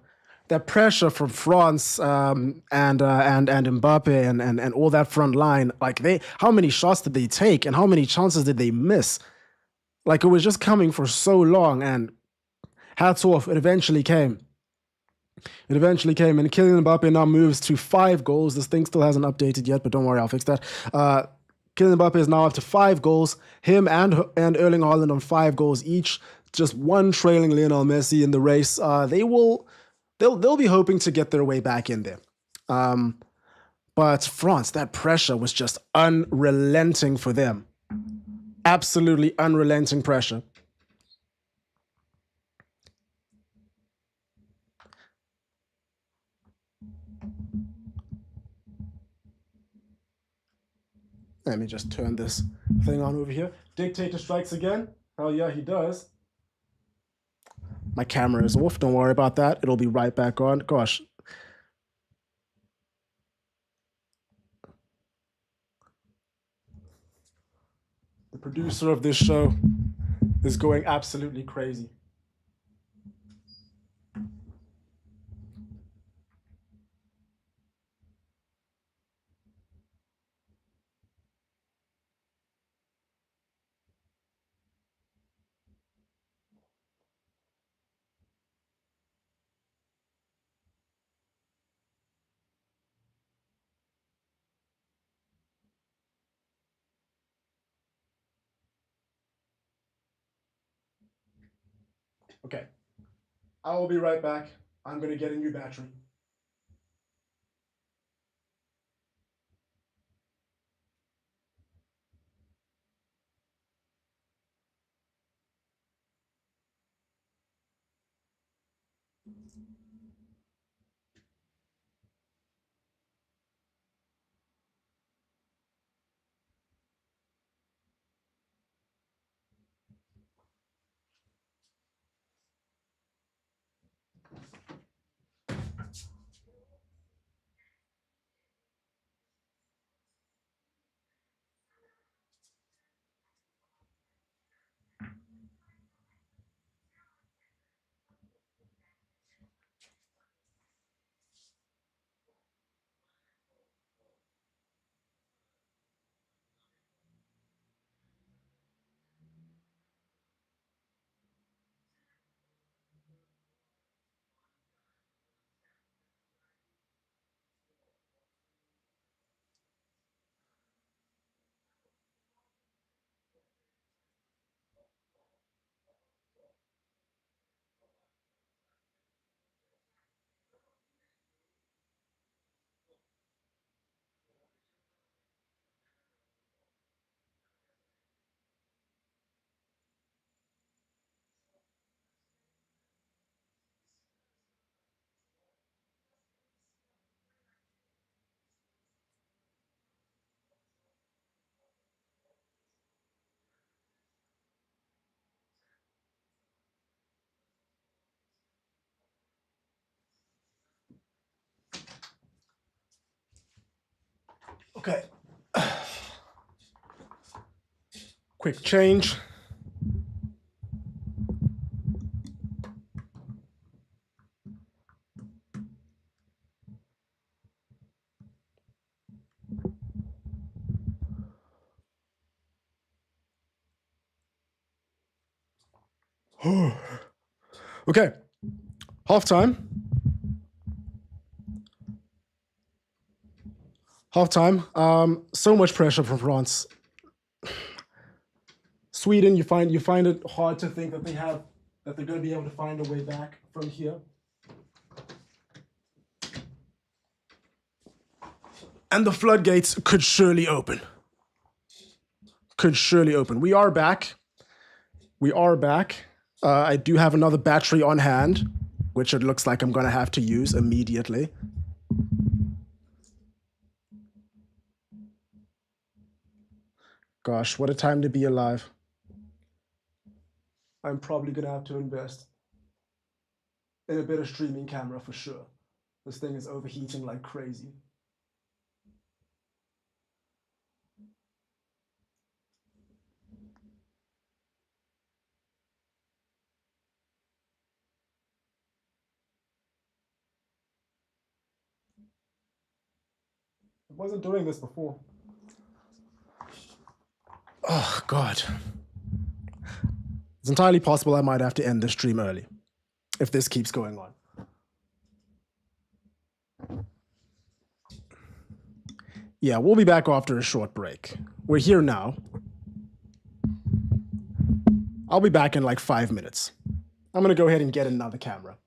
from France and Mbappe and all that front line, like how many shots did they take and how many chances did they miss? Like it was just coming for so long, and hats off, it eventually came. It eventually came, and Kylian Mbappe now moves to 5 goals. This thing still hasn't updated yet, but don't worry, I'll fix that. Kylian Mbappe is now up to 5 goals. Him and Erling Haaland on 5 goals each. Just one trailing Lionel Messi in the race. They will they'll be hoping to get their way back in there. But France, that pressure was just unrelenting for them. Absolutely unrelenting pressure. Let me just turn this thing on over here. Dictator strikes again. Hell yeah, he does. My camera is off. Don't worry about that. It'll be right back on. Gosh. The producer of this show is going absolutely crazy. Okay. I will be right back. I'm going to get a new battery. Okay. Quick change. Okay. Halftime. Halftime. So much pressure from France. Sweden, you find it hard to think that they're going to be able to find a way back from here. And the floodgates could surely open. Could surely open. We are back. We are back. I do have another battery on hand, which it looks like I'm going to have to use immediately. Gosh, what a time to be alive. I'm probably going to have to invest in a better streaming camera for sure. This thing is overheating like crazy. I wasn't doing this before. Oh, God. It's entirely possible I might have to end this stream early if this keeps going on. Yeah, we'll be back after a short break. We're here now. I'll be back in like 5 minutes. I'm going to go ahead and get another camera.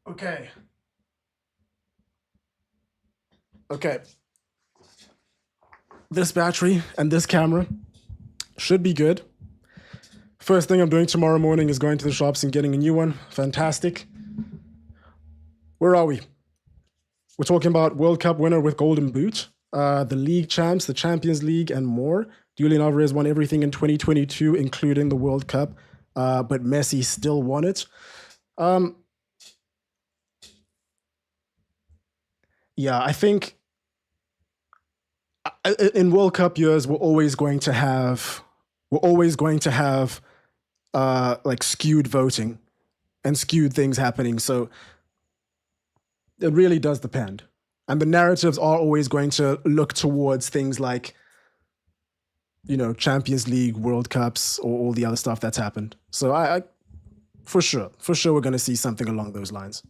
Okay. Okay. This battery and this camera should be good. First thing I'm doing tomorrow morning is going to the shops and getting a new one. Fantastic. Where are we? We're talking about World Cup winner with Golden Boot, the league champs, the Champions League, and more. Julian Alvarez won everything in 2022, including the World Cup, but Messi still won it. Yeah, I think in World Cup years we're always going to have like skewed voting and skewed things happening. So it really does depend. And the narratives are always going to look towards things like, Champions League, World Cups, or all the other stuff that's happened. So I for sure, we're going to see something along those lines.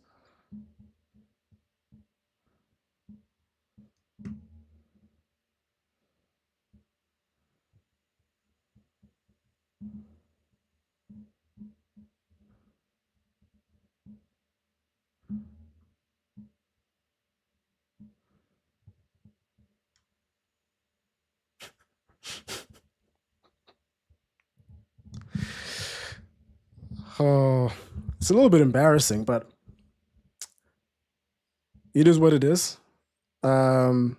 Oh, it's a little bit embarrassing, but it is what it is. We'll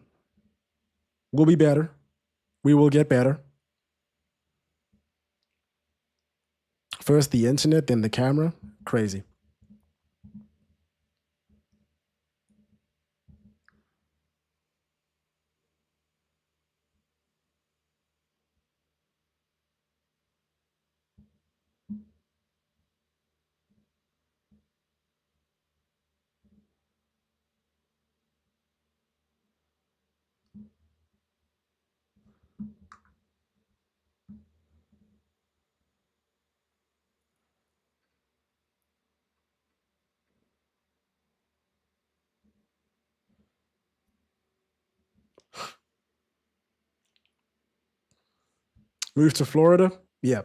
be better. We will get better. First the internet, then the camera. Crazy. Move to Florida. Yeah.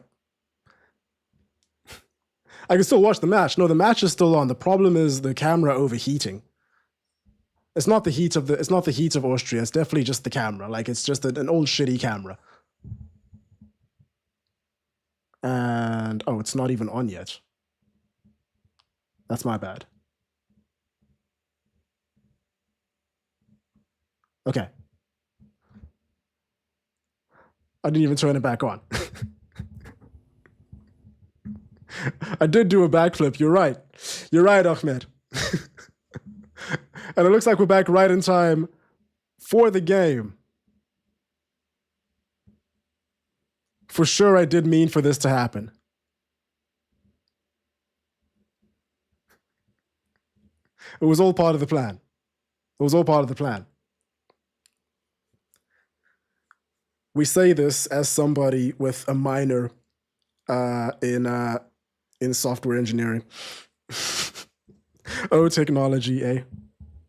I can still watch the match. No, the match is still on. The problem is the camera overheating. It's not the heat of Austria. It's definitely just the camera. Like it's just an old shitty camera. And it's not even on yet. That's my bad. Okay. I didn't even turn it back on. I did do a backflip. You're right. You're right, Ahmed. And it looks like we're back right in time for the game. For sure, I did mean for this to happen. It was all part of the plan. It was all part of the plan. We say this as somebody with a minor in software engineering. Oh, technology, eh?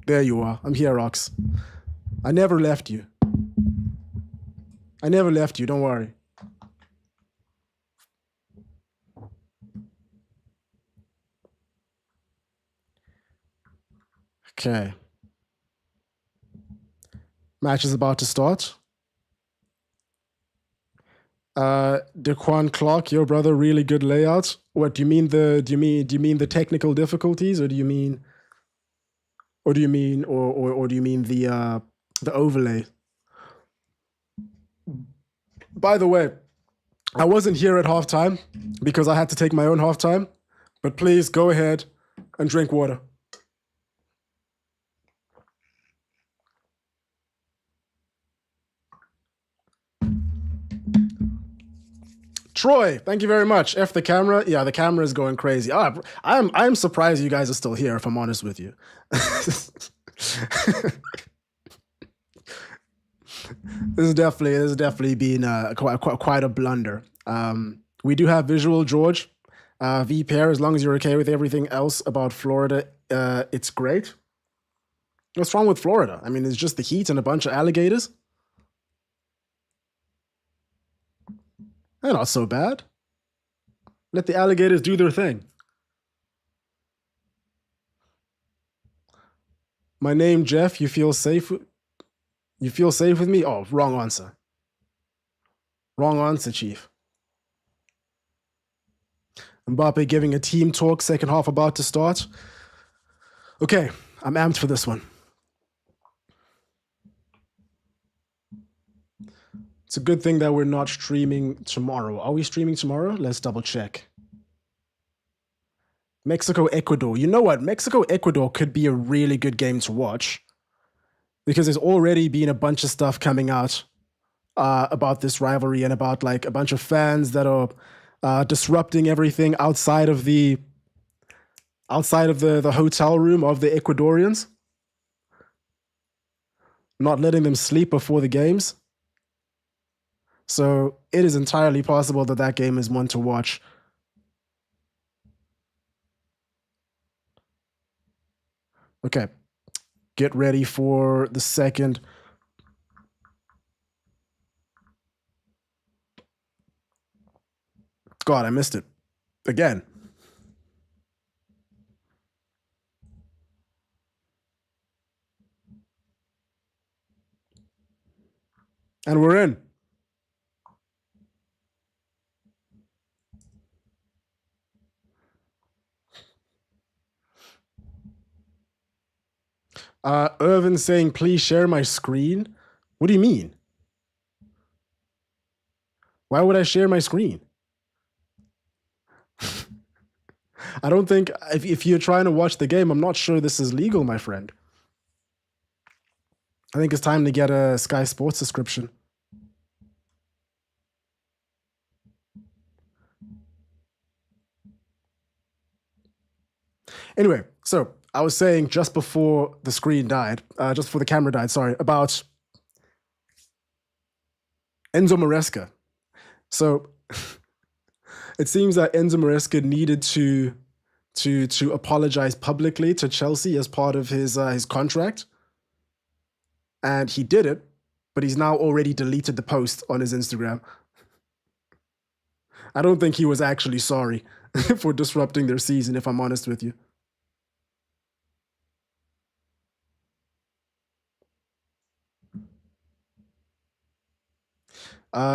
There you are. I'm here, Rox. I never left you. I never left you. Don't worry. Okay. Match is about to start. Daquan Clark, your brother, really good layout. What do you mean the technical difficulties, or do you mean the overlay? By the way, I wasn't here at halftime because I had to take my own halftime, but please go ahead and drink water. Troy, thank you very much. F the camera. Yeah, the camera is going crazy. I'm surprised you guys are still here, if I'm honest with you. This has definitely been quite a blunder. We do have visual, George. V pair, as long as you're okay with everything else about Florida, it's great. What's wrong with Florida? I mean, it's just the heat and a bunch of alligators. They're not so bad. Let the alligators do their thing. My name, Jeff. You feel safe? You feel safe with me? Oh, wrong answer. Wrong answer, Chief. Mbappe giving a team talk, second half about to start. Okay, I'm amped for this one. It's a good thing that we're not streaming tomorrow. Are we streaming tomorrow? Let's double check. Mexico, Ecuador. You know what? Mexico, Ecuador could be a really good game to watch because there's already been a bunch of stuff coming out about this rivalry and about like a bunch of fans that are disrupting everything outside of the hotel room of the Ecuadorians, not letting them sleep before the games. So it is entirely possible that that game is one to watch. Okay, get ready for the second. God, I missed it again. And we're in. Irvin saying, please share my screen. What do you mean? Why would I share my screen? I don't think, if you're trying to watch the game, I'm not sure this is legal, my friend. I think it's time to get a Sky Sports subscription. Anyway, so I was saying just before the screen died, just before the camera died, sorry, about Enzo Maresca. So it seems that Enzo Maresca needed to apologize publicly to Chelsea as part of his contract, and he did it, but he's now already deleted the post on his Instagram. I don't think he was actually sorry for disrupting their season, if I'm honest with you.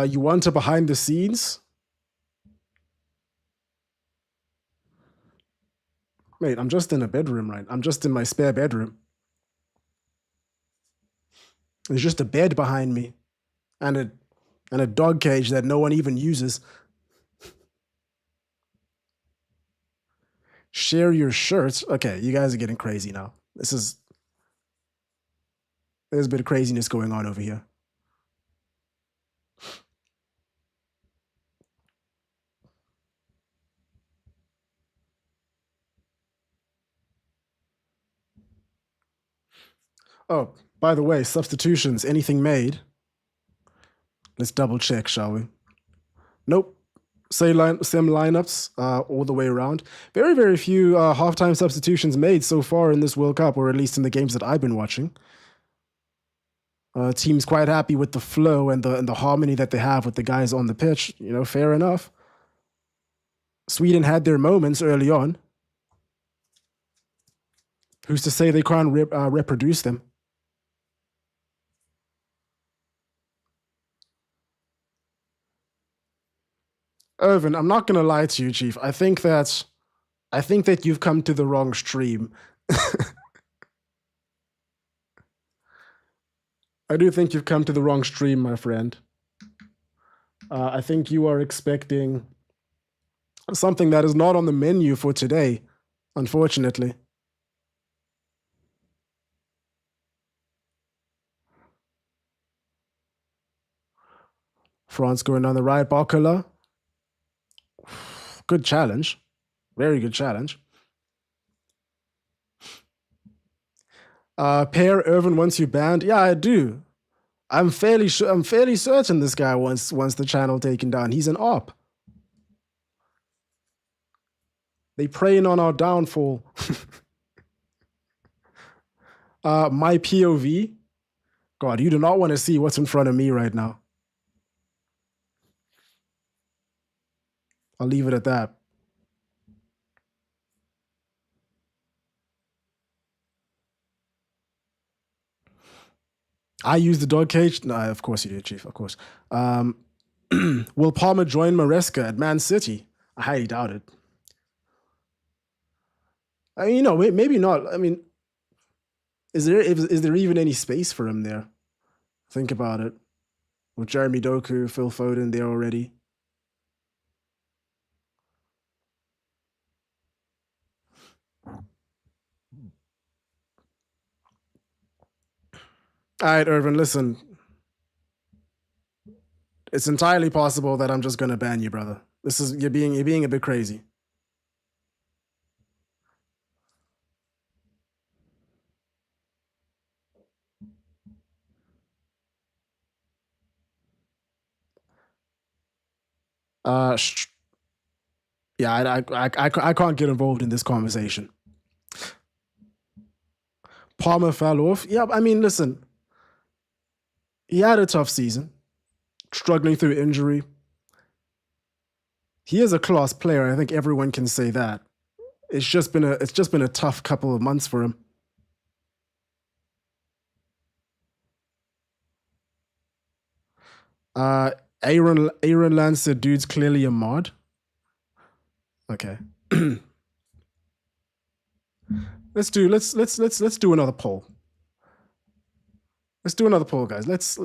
You want a behind the scenes? Mate, I'm just in a bedroom, right? I'm just in my spare bedroom. There's just a bed behind me and a dog cage that no one even uses. Share your shirts. Okay, you guys are getting crazy now. There's a bit of craziness going on over here. Oh, by the way, substitutions, anything made? Let's double check, shall we? Nope. Same lineups all the way around. Very, very few halftime substitutions made so far in this World Cup, or at least in the games that I've been watching. Team's quite happy with the flow and the harmony that they have with the guys on the pitch. You know, fair enough. Sweden had their moments early on. Who's to say they can't reproduce them? Irvin, I'm not gonna lie to you, Chief. I think that you've come to the wrong stream. I do think you've come to the wrong stream, my friend. I think you are expecting something that is not on the menu for today, unfortunately. France going down the right, Barcola. Good challenge. Very good challenge. Pair Irvin wants you banned. Yeah, I do. I'm fairly sure. I'm fairly certain this guy wants the channel taken down. He's an op. They preying on our downfall. My POV. God, you do not want to see what's in front of me right now. I'll leave it at that. I use the dog cage. No, of course you do, Chief. Of course. Will Palmer join Maresca at Man City? I highly doubt it. I mean, maybe not. I mean, is there even any space for him there? Think about it. With Jeremy Doku, Phil Foden there already. All right, Irvin, listen. It's entirely possible that I'm just gonna ban you, brother. You're being a bit crazy. Yeah, I can't get involved in this conversation. Palmer fell off. Yeah, I mean, listen. He had a tough season, struggling through injury. He is a class player. I think everyone can say that. It's just been a tough couple of months for him. Aaron Lance said, "Dude's clearly a mod." Okay. let's do another poll. Let's do another poll, guys. Let's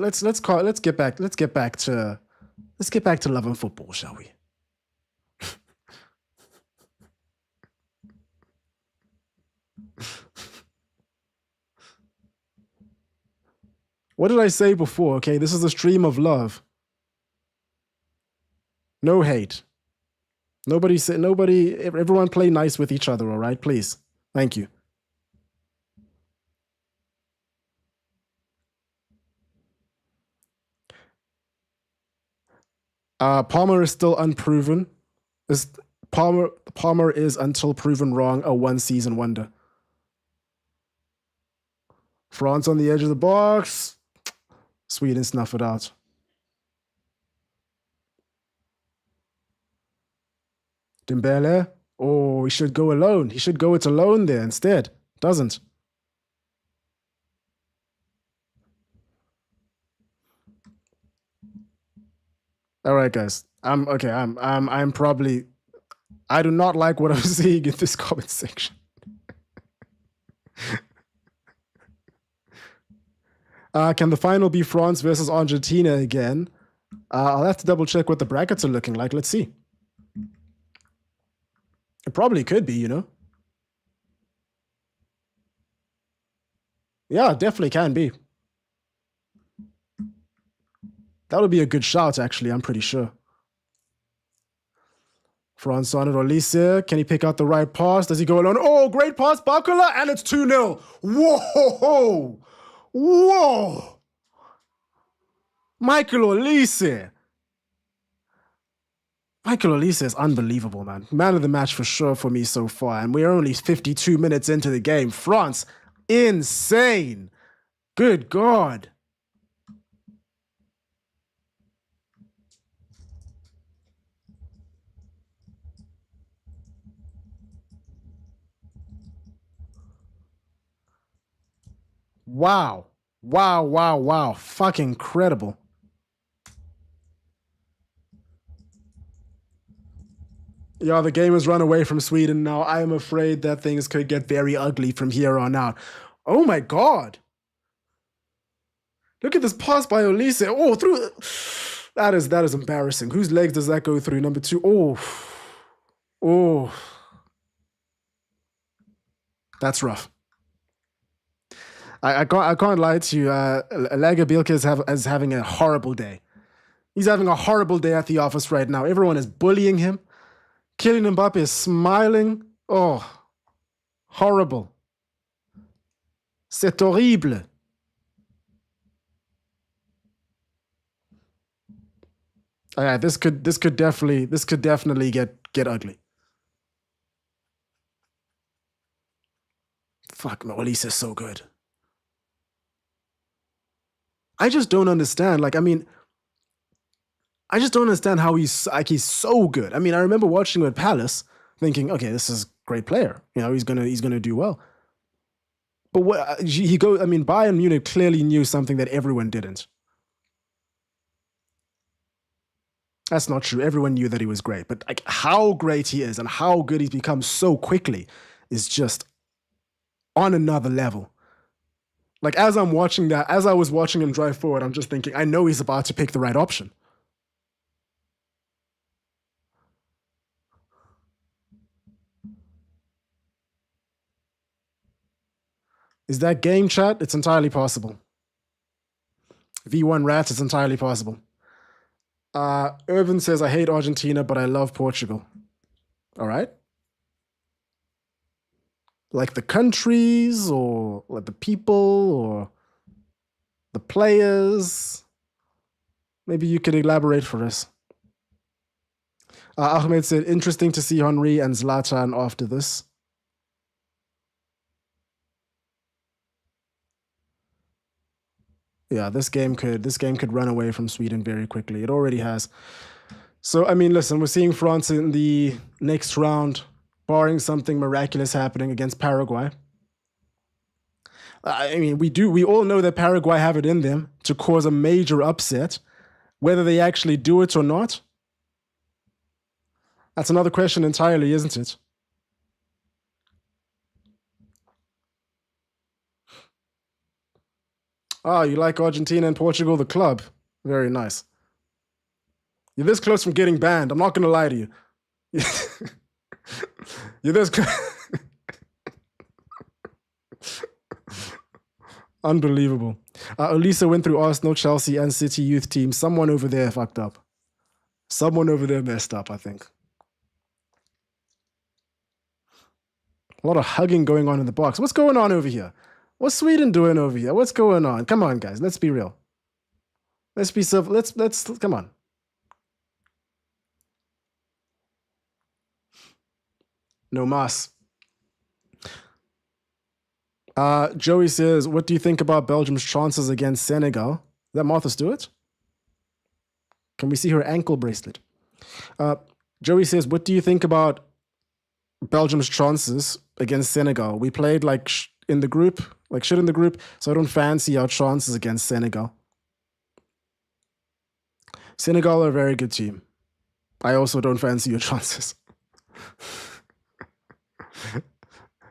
get back to love and football, shall we? What did I say before? Okay, this is a stream of love. No hate. Everyone play nice with each other, all right? Please. Thank you. Palmer is still unproven. Palmer is, until proven wrong, a one-season wonder. France on the edge of the box. Sweden snuff it out. Dembele. Oh, he should go alone. He should go it alone there instead. Doesn't. All right, guys. I'm probably. I do not like what I'm seeing in this comment section. Can the final be France versus Argentina again? I'll have to double check what the brackets are looking like. Let's see. It probably could be, Yeah, it definitely can be. That would be a good shout, actually. I'm pretty sure. France on it, Olise. Can he pick out the right pass? Does he go alone? Oh, great pass, Bakula, and it's 2-0. Whoa! Whoa! Michael Olise. Michael Olise is unbelievable, man. Man of the match for sure for me so far. And we're only 52 minutes into the game. France, insane. Good God. Wow. Wow, wow, wow. Fucking incredible. Yeah, the game has run away from Sweden now. I am afraid that things could get very ugly from here on out. Oh my God. Look at this pass by Olise. Oh, through. That is embarrassing. Whose legs does that go through? Number 2. Oh. Oh. That's rough. I can't lie to you. Lega Bielke is having a horrible day. He's having a horrible day at the office right now. Everyone is bullying him. Kylian Mbappe is smiling. Oh, horrible. C'est horrible. Yeah, this could definitely get ugly. Fuck, no, Elise is so good. I just don't understand. Like, I mean, I just don't understand how he's so good. I mean, I remember watching him at Palace, thinking, okay, this is a great player. You know, he's gonna do well. But what he goes, I mean, Bayern Munich clearly knew something that everyone didn't. That's not true. Everyone knew that he was great, but like how great he is and how good he's become so quickly is just on another level. Like as I'm watching that, as I was watching him drive forward, I'm just thinking, I know he's about to pick the right option. Is that game chat? It's entirely possible. V1 Rats, it's entirely possible. Irvin says, I hate Argentina, but I love Portugal. All right. Like the countries or like the people or the players? Maybe you could elaborate for us. Ahmed said, interesting to see Henry and Zlatan after this. Yeah, this game could run away from Sweden very quickly. It already has. So I mean, listen, we're seeing France in the next round, barring something miraculous happening against Paraguay. I mean, we all know that Paraguay have it in them to cause a major upset. Whether they actually do it or not, that's another question entirely, isn't it? Ah, you like Argentina and Portugal, the club? Very nice. You're this close from getting banned. I'm not going to lie to you. You're this close. Unbelievable. Elisa went through Arsenal, Chelsea, and City youth team. Someone over there fucked up. Someone over there messed up, I think. A lot of hugging going on in the box. What's going on over here? What's Sweden doing over here? What's going on? Come on, guys. Let's be real. Let's be civil. Let's come on. No mas. Joey says, what do you think about Belgium's chances against Senegal? Is that Martha Stewart? Can we see her ankle bracelet? Joey says, what do you think about Belgium's chances against Senegal? We played like in the group, like shit in the group, so I don't fancy our chances against Senegal. Senegal are a very good team. I also don't fancy your chances.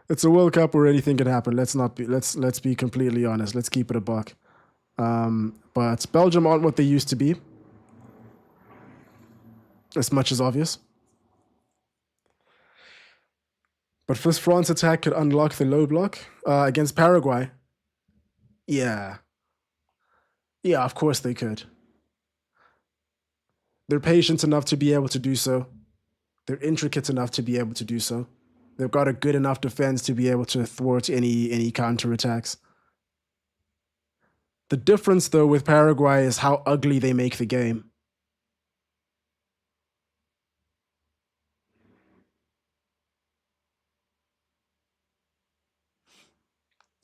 It's a World Cup where anything can happen. Let's be completely honest. Let's keep it a buck. But Belgium aren't what they used to be. As much as obvious. But this France attack could unlock the low block against Paraguay. Yeah. Yeah, of course they could. They're patient enough to be able to do so. They're intricate enough to be able to do so. They've got a good enough defense to be able to thwart any counterattacks. The difference, though, with Paraguay is how ugly they make the game.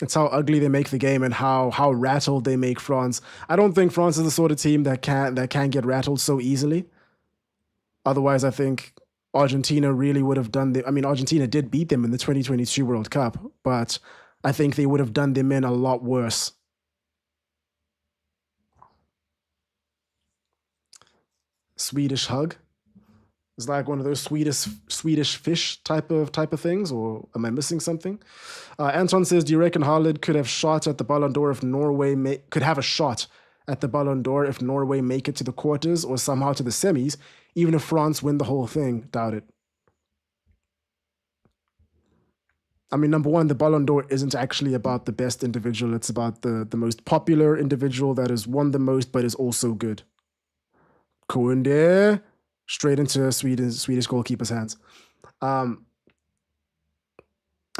It's how ugly they make the game and how rattled they make France. I don't think France is the sort of team that can get rattled so easily. Otherwise, I think Argentina really would have done I mean, Argentina did beat them in the 2022 World Cup, but I think they would have done them in a lot worse. Swedish hug. It's like one of those Swedish fish type of things, or am I missing something? Anton says, do you reckon Haaland could have shot at the Ballon d'Or if Norway could have a shot at the Ballon d'Or if Norway make it to the quarters or somehow to the semis, even if France win the whole thing? Doubt it. I mean, number one, the Ballon d'Or isn't actually about the best individual. It's about the most popular individual that has won the most but is also good. Koundé, straight into Swedish goalkeeper's hands. And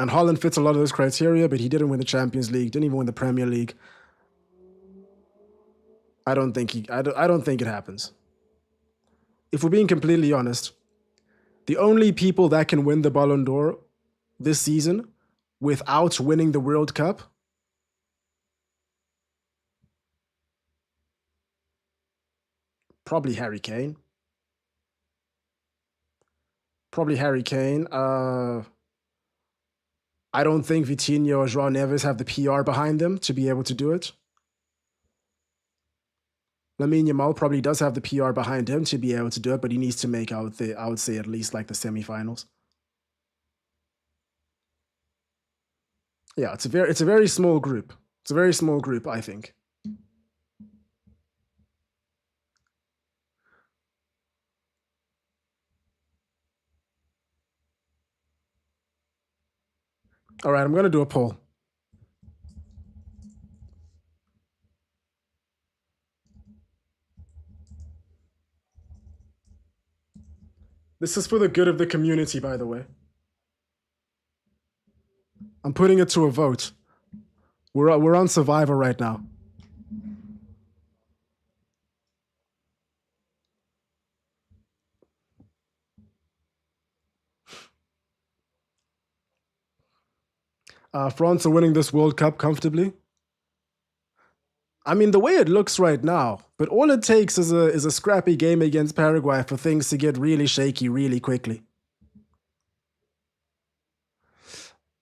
Holland fits a lot of those criteria, but he didn't win the Champions League, didn't even win the Premier League. I don't think it happens. If we're being completely honest, the only people that can win the Ballon d'Or this season without winning the World Cup, probably Harry Kane. I don't think Vitinho or João Neves have the PR behind them to be able to do it. Lamine Yamal probably does have the PR behind him to be able to do it, but he needs to make out I would say at least like the semifinals. Yeah, it's a very small group. It's a very small group, I think. All right, I'm going to do a poll. This is for the good of the community, by the way. I'm putting it to a vote. We're on Survivor right now. France are winning this World Cup comfortably. I mean, the way it looks right now, but all it takes is a scrappy game against Paraguay for things to get really shaky really quickly.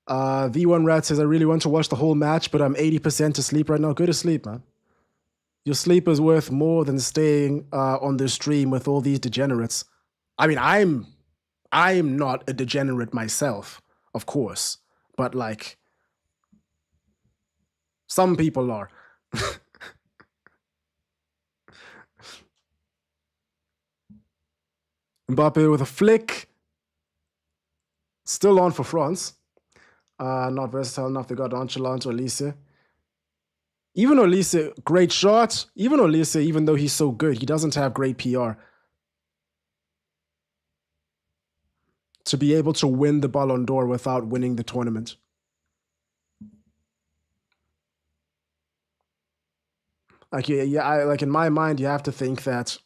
V1 Rat says, I really want to watch the whole match, but I'm 80% asleep right now. Go to sleep, man. Your sleep is worth more than staying on the stream with all these degenerates. I mean, I'm not a degenerate myself, of course, but like, some people are. Mbappe with a flick. Still on for France. Not versatile enough. They got Watchalong to Elise. Even Elise, great shot. Even Elise, even though he's so good, he doesn't have great PR. To be able to win the Ballon d'Or without winning the tournament. Like, like in my mind, you have to think that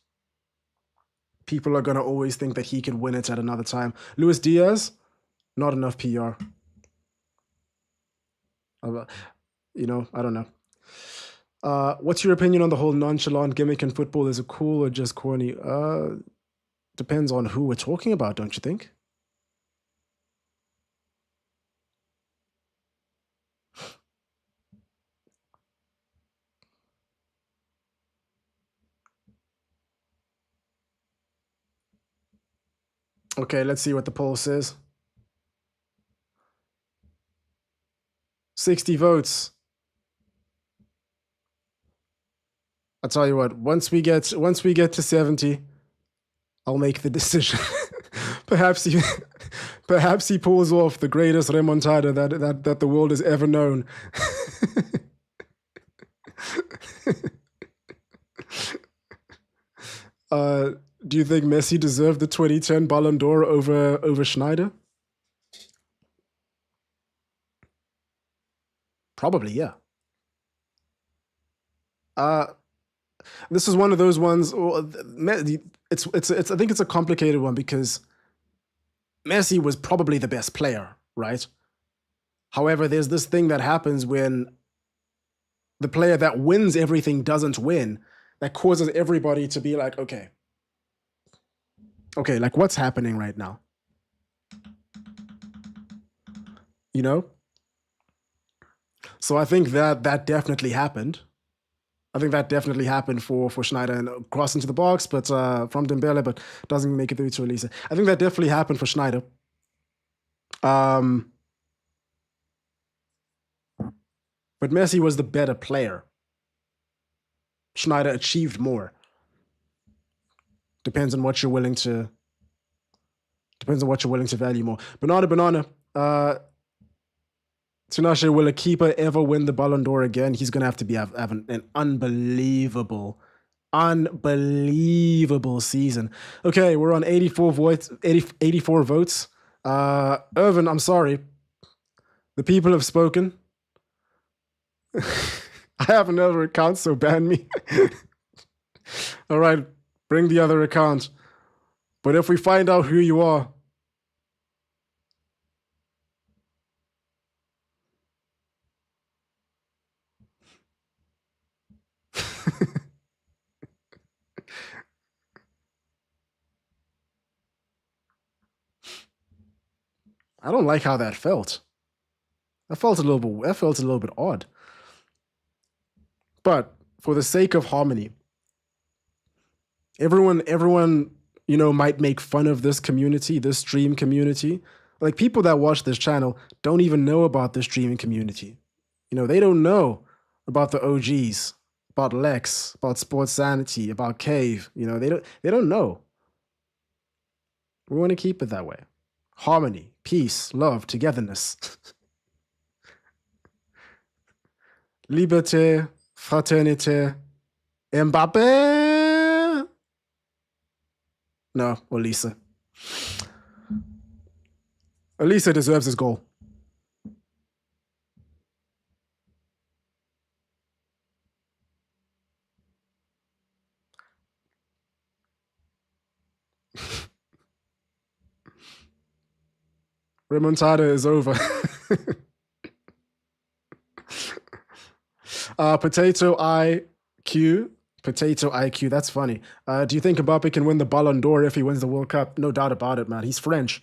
people are going to always think that he could win it at another time. Luis Diaz, not enough PR. You know, I don't know. What's your opinion on the whole nonchalant gimmick in football? Is it cool or just corny? Depends on who we're talking about, don't you think? Okay, let's see what the poll says. 60 votes. I'll tell you what, once we get to 70, I'll make the decision. perhaps he pulls off the greatest remontada that the world has ever known. Do you think Messi deserved the 2010 Ballon d'Or over Schneider? Probably, yeah. This is one of those ones. It's I think it's a complicated one because Messi was probably the best player, right? However, there's this thing that happens when the player that wins everything doesn't win, that causes everybody to be like, okay, like what's happening right now? You know? So I think that definitely happened. I think that definitely happened for Schneider and cross into the box, but from Dembele, but doesn't make it through to Elise. I think that definitely happened for Schneider. But Messi was the better player. Schneider achieved more. Depends on what you're willing to value more. Banana. Tinashe, will a keeper ever win the Ballon d'Or again? He's going to have to have an unbelievable Unbelievable season. Okay, we're on 84 votes. 84 votes. Irvin, I'm sorry. The people have spoken. I have another account, so ban me. All right, bring the other account. But if we find out who you are, I don't like how that felt. That felt a little bit odd. But for the sake of harmony, everyone, might make fun of this community, this stream community. Like people that watch this channel don't even know about the streaming community. They don't know about the OGs, about Lex, about Sports Sanity, about Cave. They don't know. We want to keep it that way. Harmony, peace, love, togetherness. Liberté, fraternité, Mbappé. No, Olise. Olise deserves his goal. Remontada is over. Potato IQ. Potato IQ. That's funny. Do you think Mbappe can win the Ballon d'Or if he wins the World Cup? No doubt about it, man. He's French.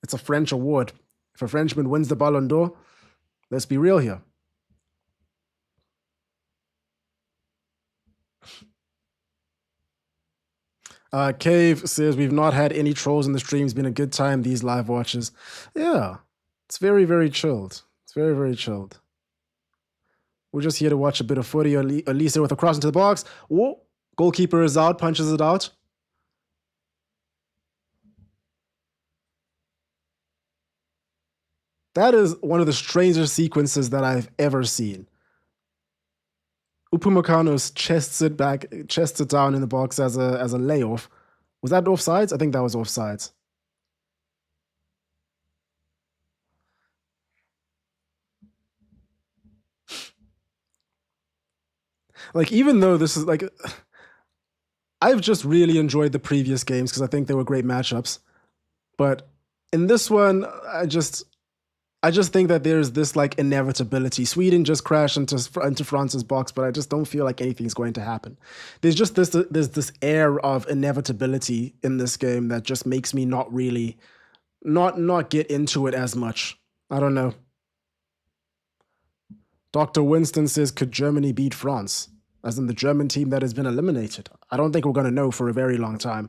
It's a French award. If a Frenchman wins the Ballon d'Or, let's be real here. Cave says, we've not had any trolls in the stream. It's been a good time, these live watches. Yeah, it's very, very chilled. It's very, very chilled. We're just here to watch a bit of footy. Olise with a cross into the box. Whoa, goalkeeper is out, punches it out. That is one of the strangest sequences that I've ever seen. Upamecano's chests it down in the box as a layoff. Was that offsides? I think that was offsides. Like, even though this is like, I've just really enjoyed the previous games because I think they were great matchups. But in this one, I just think that there's this like inevitability. Sweden just crashed into France's box, but I just don't feel like anything's going to happen. There's this air of inevitability in this game that just makes me not get into it as much. I don't know. Dr. Winston says, could Germany beat France? As in the German team that has been eliminated. I don't think we're going to know for a very long time.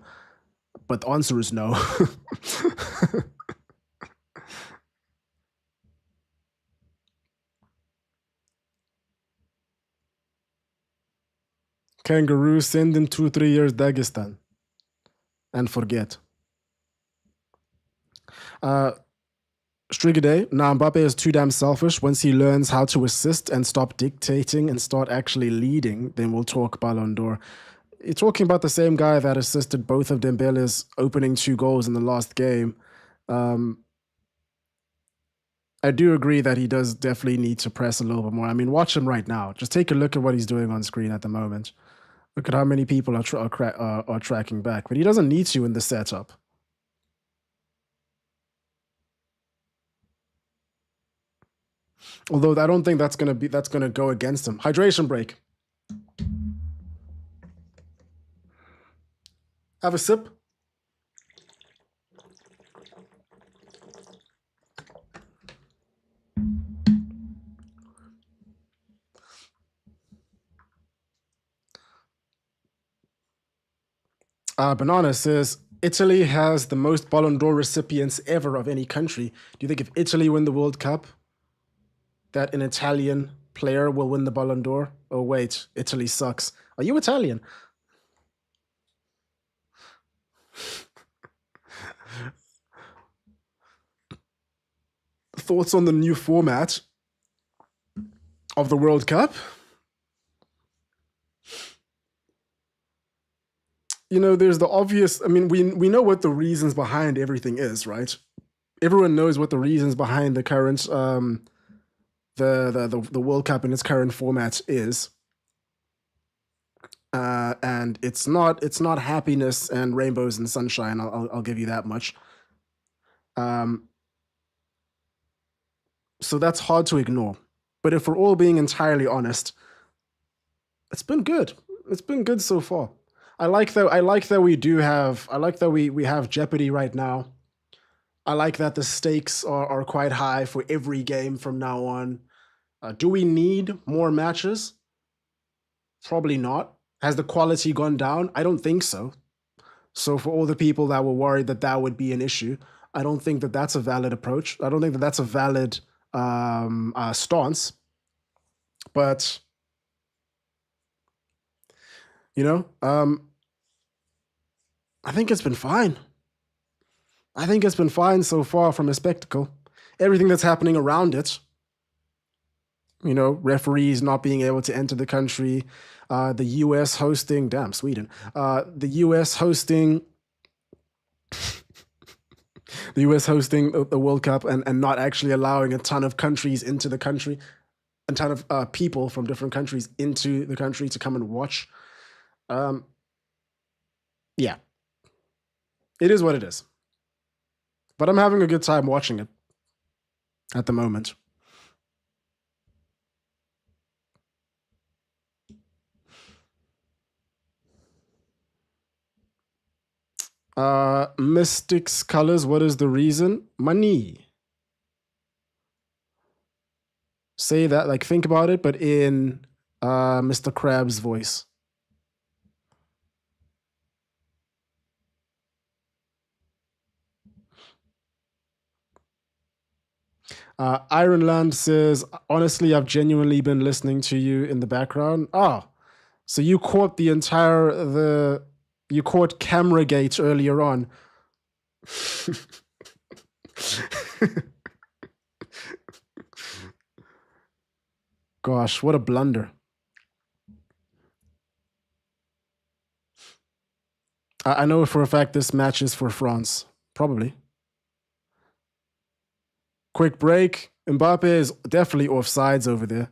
But the answer is no. Kangaroo, send in 2-3 years Dagestan. And forget. Strigaday, now Mbappe is too damn selfish. Once he learns how to assist and stop dictating and start actually leading, then we'll talk Ballon d'Or. You're talking about the same guy that assisted both of Dembele's opening 2 goals in the last game. I do agree that he does definitely need to press a little bit more. I mean, watch him right now. Just take a look at what he's doing on screen at the moment. Look at how many people are tracking back. But he doesn't need to in the setup. Although I don't think that's gonna go against him. Hydration break. Have a sip. Banana says, Italy has the most Ballon d'Or recipients ever of any country. Do you think if Italy win the World Cup, that an Italian player will win the Ballon d'Or? Oh, wait, Italy sucks. Are you Italian? Thoughts on the new format of the World Cup? there's the obvious. I mean, we know what the reasons behind everything is, right? Everyone knows what the reasons behind the current the World Cup in its current format is. And it's not happiness and rainbows and sunshine. I'll give you that much. Um, so that's hard to ignore. But if we're all being entirely honest, it's been good. It's been good so far. I like that we do have. I like that we have Jeopardy right now. I like that the stakes are quite high for every game from now on. Do we need more matches? Probably not. Has the quality gone down? I don't think so. So for all the people that were worried that that would be an issue, I don't think that that's a valid approach. I don't think that that's a valid stance. But you know, um, I think it's been fine. I think it's been fine so far from a spectacle. Everything that's happening around it, referees not being able to enter the country, the U.S. hosting, damn Sweden, the U.S. hosting the U.S. hosting the World Cup and not actually allowing a ton of countries into the country, a ton of people from different countries into the country to come and watch. Um, yeah, it is what it is. But I'm having a good time watching it at the moment. Mystics colors. What is the reason? Money. Say that, like, think about it, but in Mr. Krabs' voice. Ironland says, honestly, I've genuinely been listening to you in the background. Ah, so you caught you caught Cameragate earlier on. Gosh, what a blunder. I know for a fact this match is for France. Probably. Quick break. Mbappe is definitely offsides over there.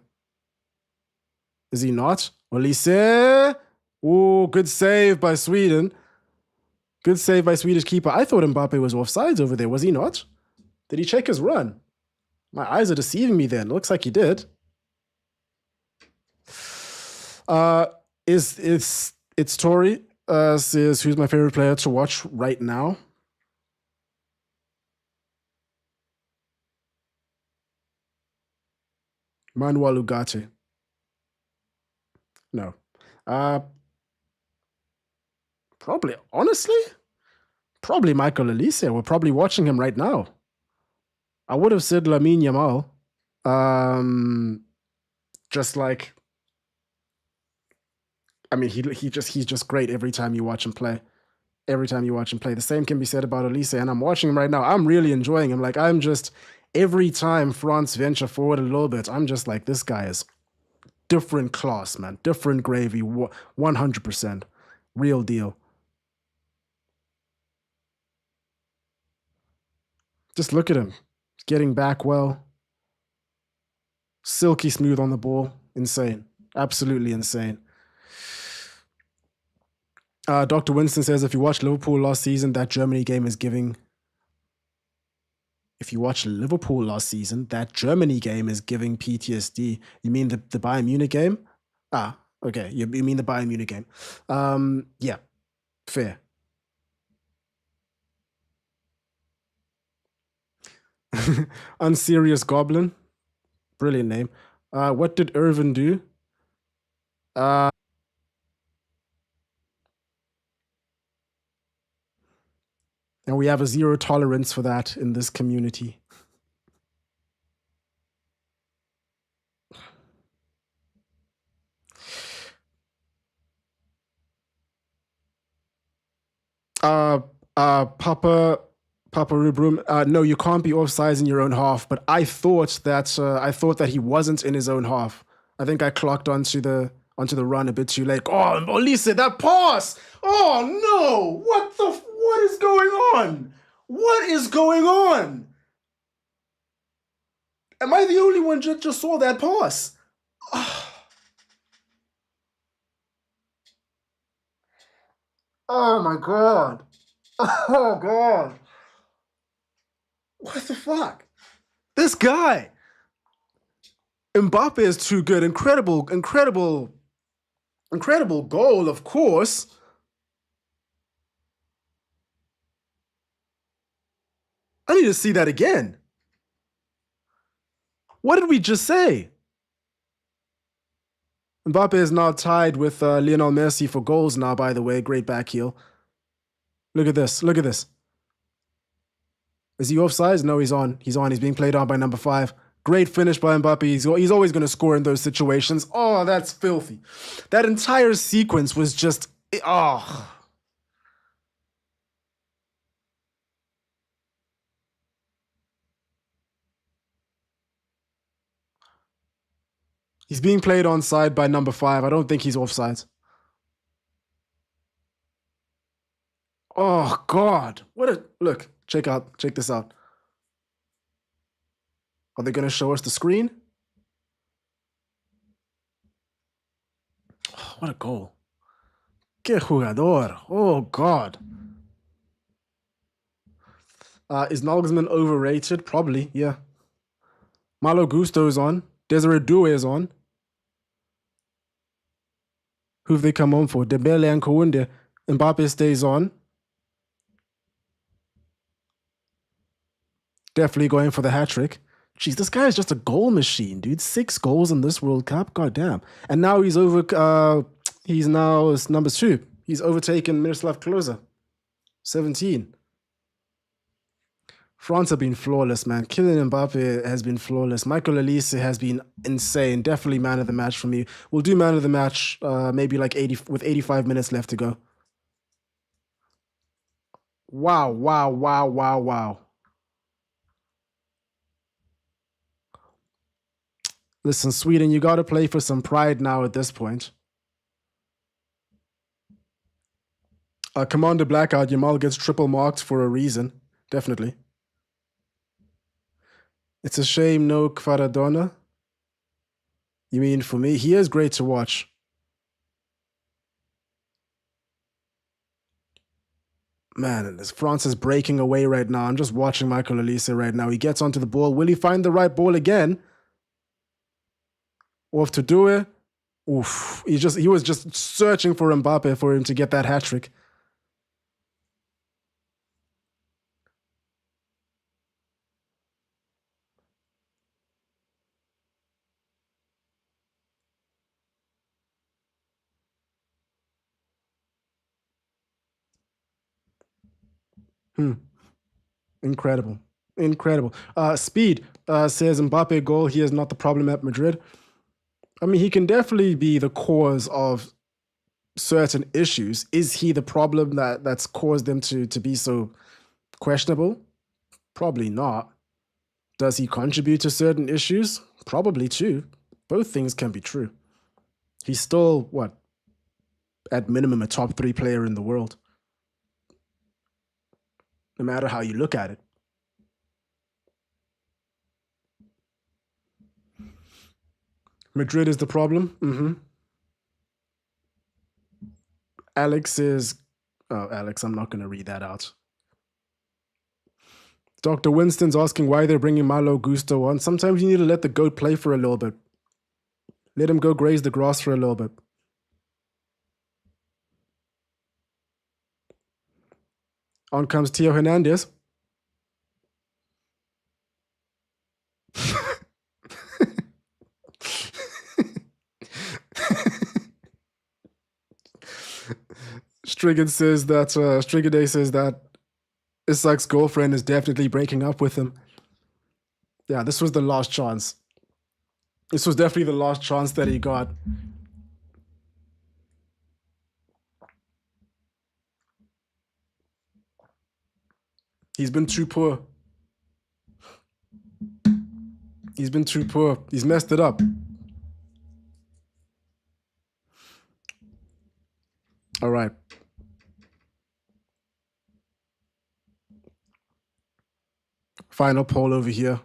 Is he not? Olise. Oh, good save by Sweden. Good save by Swedish keeper. I thought Mbappe was offsides over there. Was he not? Did he check his run? My eyes are deceiving me then. Looks like he did. It's Tori says who's my favorite player to watch right now. Manuel Ugarte. No. Probably, honestly, probably Michael Elise. We're probably watching him right now. I would have said Lamine Yamal. Just like, I mean, he's just great every time you watch him play. Every time you watch him play. The same can be said about Elise, and I'm watching him right now. I'm really enjoying him. Like, every time France venture forward a little bit, I'm just like, this guy is different class, man. Different gravy, 100%. Real deal. Just look at him. He's getting back well. Silky smooth on the ball. Insane. Absolutely insane. Dr. Winston says, if you watch Liverpool last season, that Germany game is giving. If you watch Liverpool last season, that Germany game is giving PTSD. You mean the Bayern Munich game? Ah, okay. You mean the Bayern Munich game. Yeah, fair. Unserious Goblin. Brilliant name. What did Irvin do? And we have a zero tolerance for that in this community. Papa Rubrum. No, you can't be offsides in your own half. But I thought that he wasn't in his own half. I think I clocked onto onto the run a bit too late. Oh, Olise, that pass! Oh no! What is going on? What is going on? Am I the only one that just saw that pass? Oh my god. Oh god. What the fuck? This guy. Mbappe is too good. Incredible goal, of course. I need to see that again. What did we just say? Mbappe is now tied with Lionel Messi for goals now, by the way. Great back heel. Look at this. Look at this. Is he offside? No, he's on. He's on. He's being played on by number 5. Great finish by Mbappe. He's always going to score in those situations. Oh, that's filthy. That entire sequence was just... Oh. He's being played onside by number 5. I don't think he's offside. Oh, God. What a... Look, check this out. Are they going to show us the screen? Oh, what a goal. Que jugador. Oh, God. Is Nagelsmann overrated? Probably, yeah. Malo Gusto's on. Desiree Doué is on. Who have they come on for? Dembele and Kounde. Mbappe stays on. Definitely going for the hat-trick. Jeez, this guy is just a goal machine, dude. 6 goals in this World Cup. God damn. And now he's he's now number 2. He's overtaken Miroslav Klose. 17. France have been flawless, man. Kylian Mbappe has been flawless. Michael Olise has been insane. Definitely man of the match for me. We'll do man of the match maybe like 85 minutes left to go. Wow, wow, wow, wow, wow. Listen, Sweden, you got to play for some pride now at this point. Commander Blackout, Yamal gets triple marked for a reason. Definitely. It's a shame no Kvaradona. You mean for me? He is great to watch. Man, France is breaking away right now. I'm just watching Michael Olise right now. He gets onto the ball. Will he find the right ball again? Off to do it. Oof. He was just searching for Mbappe for him to get that hat-trick. Incredible. Incredible. Speed says Mbappe goal. He is not the problem at Madrid. I mean, he can definitely be the cause of certain issues. Is he the problem that's caused them to be so questionable? Probably not. Does he contribute to certain issues? Probably too. Both things can be true. He's still, what, at minimum a top 3 player in the world. No matter how you look at it. Madrid is the problem. Alex is... Oh, Alex, I'm not going to read that out. Dr. Winston's asking why they're bringing Malo Gusto on. Sometimes you need to let the goat play for a little bit. Let him go graze the grass for a little bit. On comes Theo Hernandez. Strigan says that Strigaday says that Isak's girlfriend is definitely breaking up with him. Yeah, this was the last chance. This was definitely the last chance that he got. He's been too poor. He's been too poor. He's messed it up. All right. Final poll over here.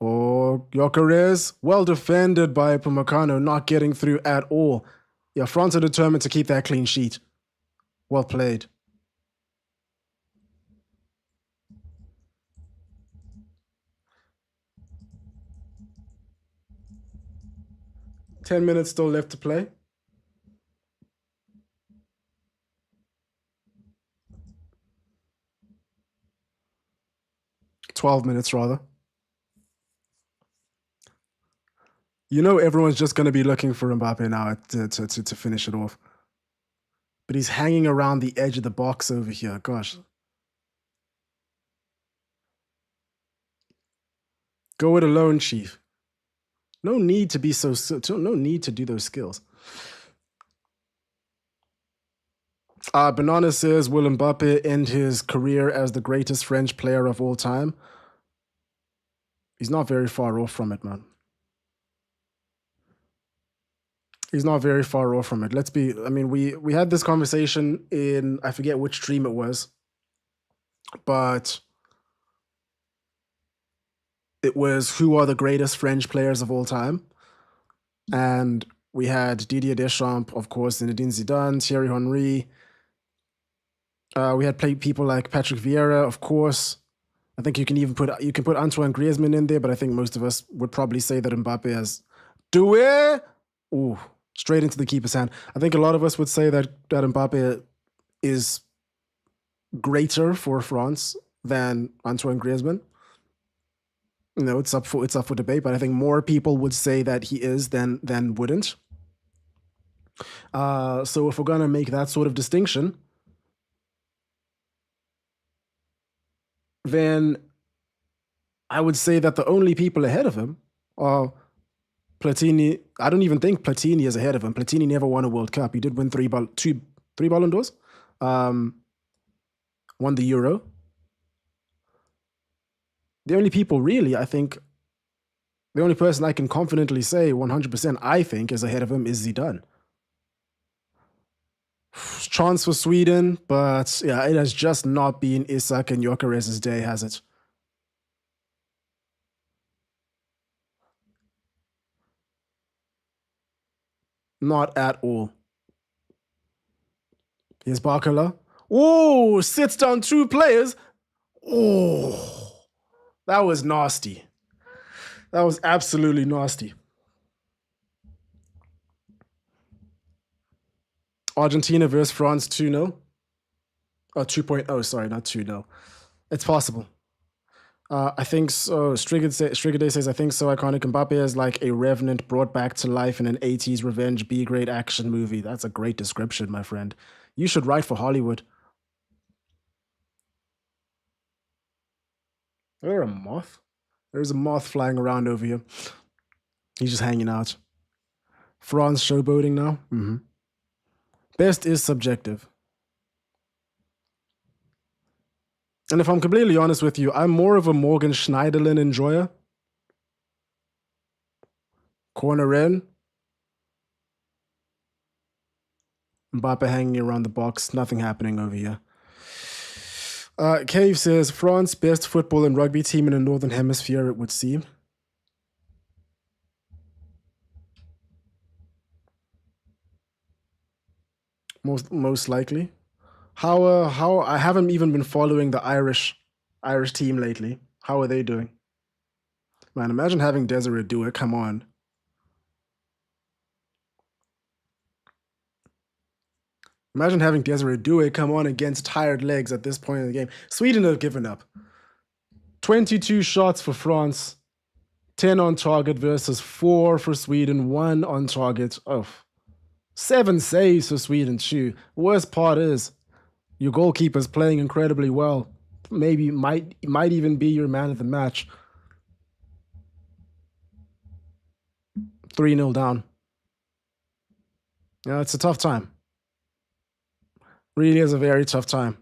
Oh, Gyökeres, well defended by Upamecano, not getting through at all. Yeah, France are determined to keep that clean sheet. Well played. $10 still left to play. 12 minutes, rather. You know everyone's just going to be looking for Mbappe now to finish it off. But he's hanging around the edge of the box over here. Gosh. Go it alone, Chief. No need to be no need to do those skills. Banana says, will Mbappe end his career as the greatest French player of all time? He's not very far off from it, man. He's not very far off from it. I mean, we had this conversation in, I forget which stream it was, but it was who are the greatest French players of all time. And we had Didier Deschamps, of course, Zinedine Zidane, Thierry Henry. We had people like Patrick Vieira, of course. I think you can put Antoine Griezmann in there, but I think most of us would probably say that Mbappe has Ooh, straight into the keeper's hand. I think a lot of us would say that Mbappe is greater for France than Antoine Griezmann. You know, it's up for debate, but I think more people would say that he is than wouldn't. So if we're gonna make that sort of distinction, then I would say that the only people ahead of him are Platini. I don't even think Platini is ahead of him. Platini never won a World Cup. He did win three Ballon d'Ors. Won the Euro. The only people really, I think, the only person I can confidently say 100% I think is ahead of him is Zidane. Chance for Sweden, but yeah, it has just not been Isak and Gyökeres' day, has it? Not at all. Here's Barcola. Oh, sits down two players. Oh, that was nasty. That was absolutely nasty. Argentina versus France 2-0. Oh, 2.0, sorry, not 2-0. It's possible. I think so. Strigaday says, I think so iconic. Mbappe is like a revenant brought back to life in an 80s revenge B-grade action movie. That's a great description, my friend. You should write for Hollywood. Is there a moth? There's a moth flying around over here. He's just hanging out. France showboating now. Mm-hmm. Best is subjective. And if I'm completely honest with you, I'm more of a Morgan Schneiderlin enjoyer. Corner in. Mbappe hanging around the box. Nothing happening over here. Cave says, France, best football and rugby team in the Northern Hemisphere, it would seem. Most likely. How I haven't even been following the Irish team lately. How are they doing? Man, imagine having Desiree Doué. Come on. Imagine having Desiree Doué come on against tired legs at this point in the game. Sweden have given up. 22 shots for France, 10 on target versus 4 for Sweden, 1 on target. Oh, 7 saves for Sweden too. Worst part is your goalkeeper's playing incredibly well. Maybe might even be your man of the match. 3-0 down. Yeah, it's a tough time. Really is a very tough time.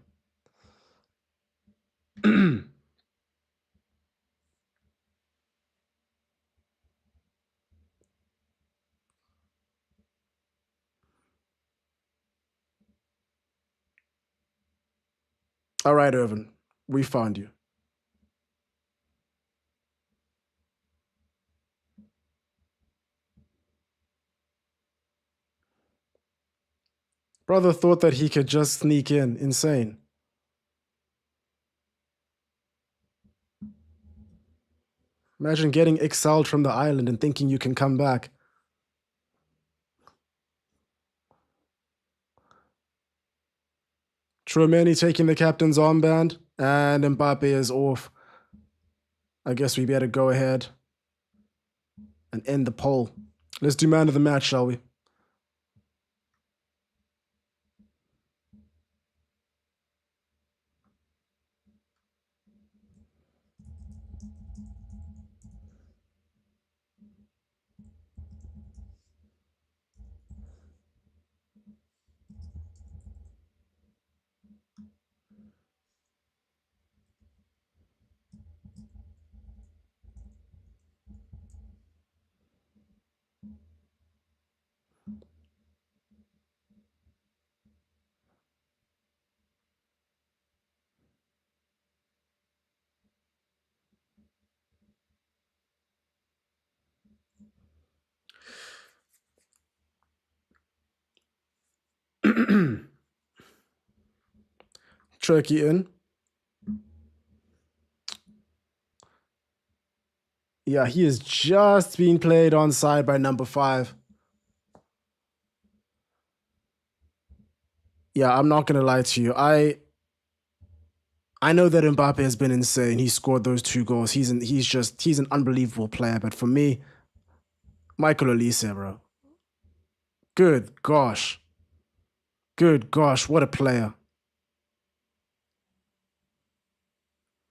All right, Irvin, we found you. Brother thought that he could just sneak in. Insane. Imagine getting exiled from the island and thinking you can come back. Tchouaméni taking the captain's armband, and Mbappe is off. I guess we better go ahead and end the poll. Let's do man of the match, shall we? Turkey in. Yeah, he is just being played on side by number 5. Yeah, I'm not gonna lie to you. I know that Mbappe has been insane. He scored those 2 goals. He's an unbelievable player. But for me, Michael Olise, bro. Good gosh. Good gosh, what a player.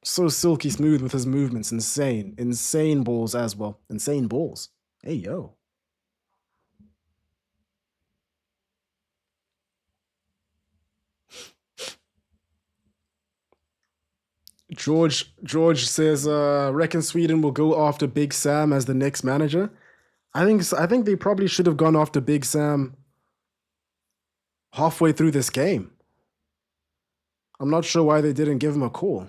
So silky smooth with his movements. Insane. Insane balls as well. Insane balls. Hey, yo. George says, reckon Sweden will go after Big Sam as the next manager. I think they probably should have gone after Big Sam halfway through this game. I'm not sure why they didn't give him a call.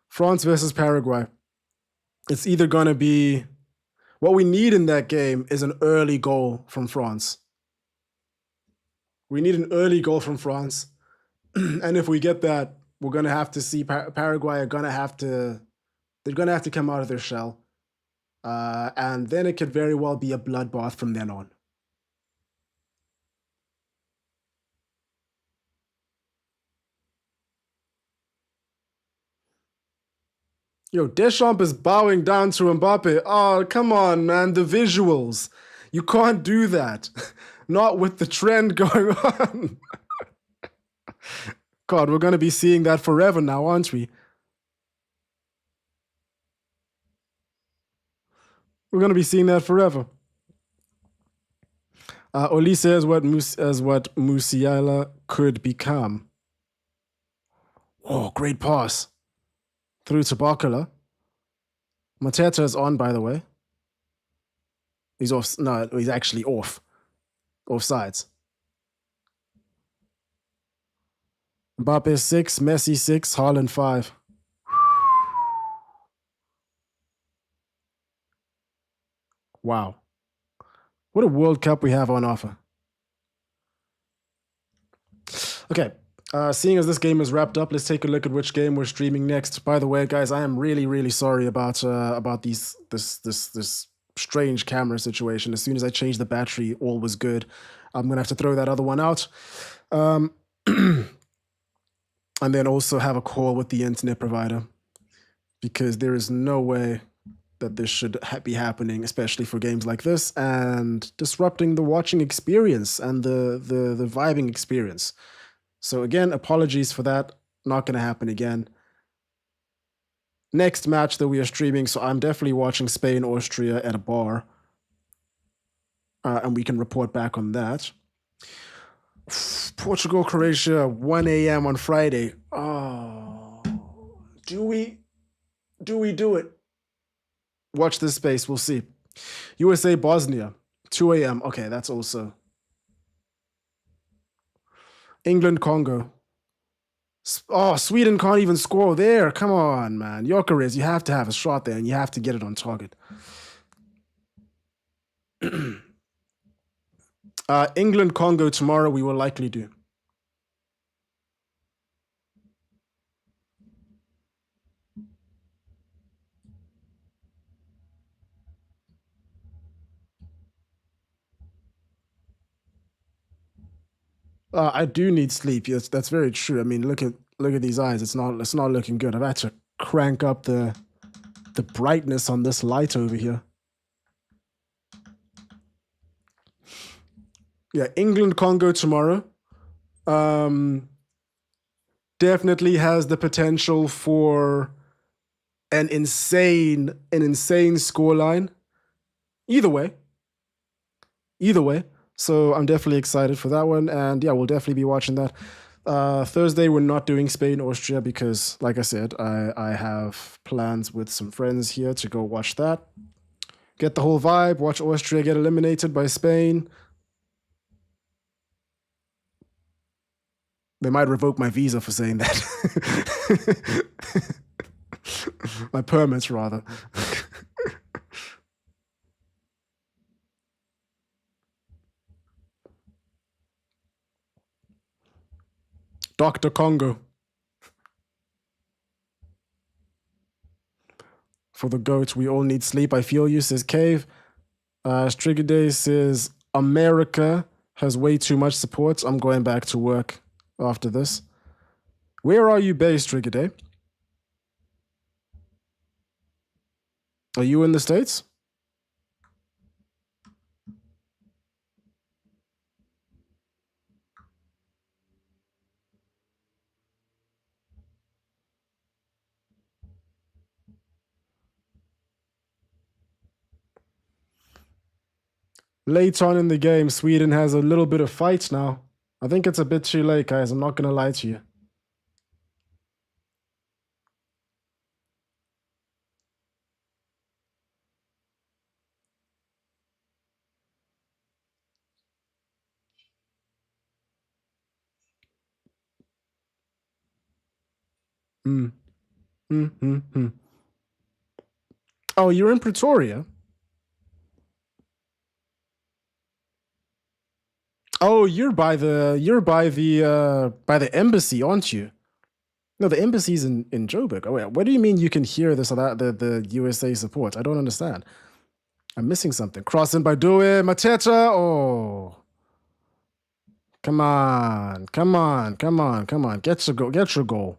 France versus Paraguay. It's either going to be what we need in that game is an early goal from France. We need an early goal from France. And if we get that, we're going to have to see Paraguay are going to have to, they're going to have to come out of their shell. And then it could very well be a bloodbath from then on. Yo, Deschamps is bowing down to Mbappe. Oh, come on, man. The visuals. You can't do that. Not with the trend going on. God, we're going to be seeing that forever now, aren't we? We're going to be seeing that forever. Oli says what Musiala could become. Oh, great pass. Through to Barcola. Mateta is on, by the way. He's off. No, he's actually off. Offsides. Mbappe 6, Messi 6, Haaland 5. Wow. What a World Cup we have on offer. Okay. Seeing as this game is wrapped up, let's take a look at which game we're streaming next. By the way, guys, I am really, really sorry about this strange camera situation. As soon as I changed the battery, all was good. I'm gonna have to throw that other one out, and then also have a call with the internet provider, because there is no way that this should be happening, especially for games like this, and disrupting the watching experience and the vibing experience. So again, apologies for that. Not going to happen again. Next match that we are streaming, so I'm definitely watching Spain-Austria at a bar. And we can report back on that. Portugal-Croatia, 1 a.m. on Friday. Oh, do we do it? Watch this space, we'll see. USA-Bosnia, 2 a.m. Okay, that's also... England, Congo. Oh, Sweden can't even score there. Come on, man. Gyökeres, you have to have a shot there and you have to get it on target. England, Congo tomorrow we will likely do. I do need sleep. Yes, that's very true. I mean, look at these eyes. It's not looking good. I've had to crank up the brightness on this light over here. Yeah, England Congo tomorrow. Definitely has the potential for an insane scoreline. Either way. So I'm definitely excited for that one, and yeah, we'll definitely be watching that. Thursday, we're not doing Spain, Austria because, like I said, I have plans with some friends here to go watch that. Get the whole vibe, watch Austria get eliminated by Spain. They might revoke my visa for saying that. My permits, rather. Dr. Congo. For the goats, we all need sleep. I feel you, says Cave. Strigade says America has way too much support. I'm going back to work after this. Where are you based, Strigade? Are you in the States? Late on in the game, Sweden has a little bit of fight now. I think it's a bit too late, guys. I'm not going to lie to you. Oh, you're in Pretoria? Oh, you're by the embassy, aren't you? No, the embassy's in Joburg. Oh, wait, what do you mean you can hear this or that, the USA support? I don't understand. I'm missing something. Crossing by Due, Mateta. Oh. Come on. Get your goal.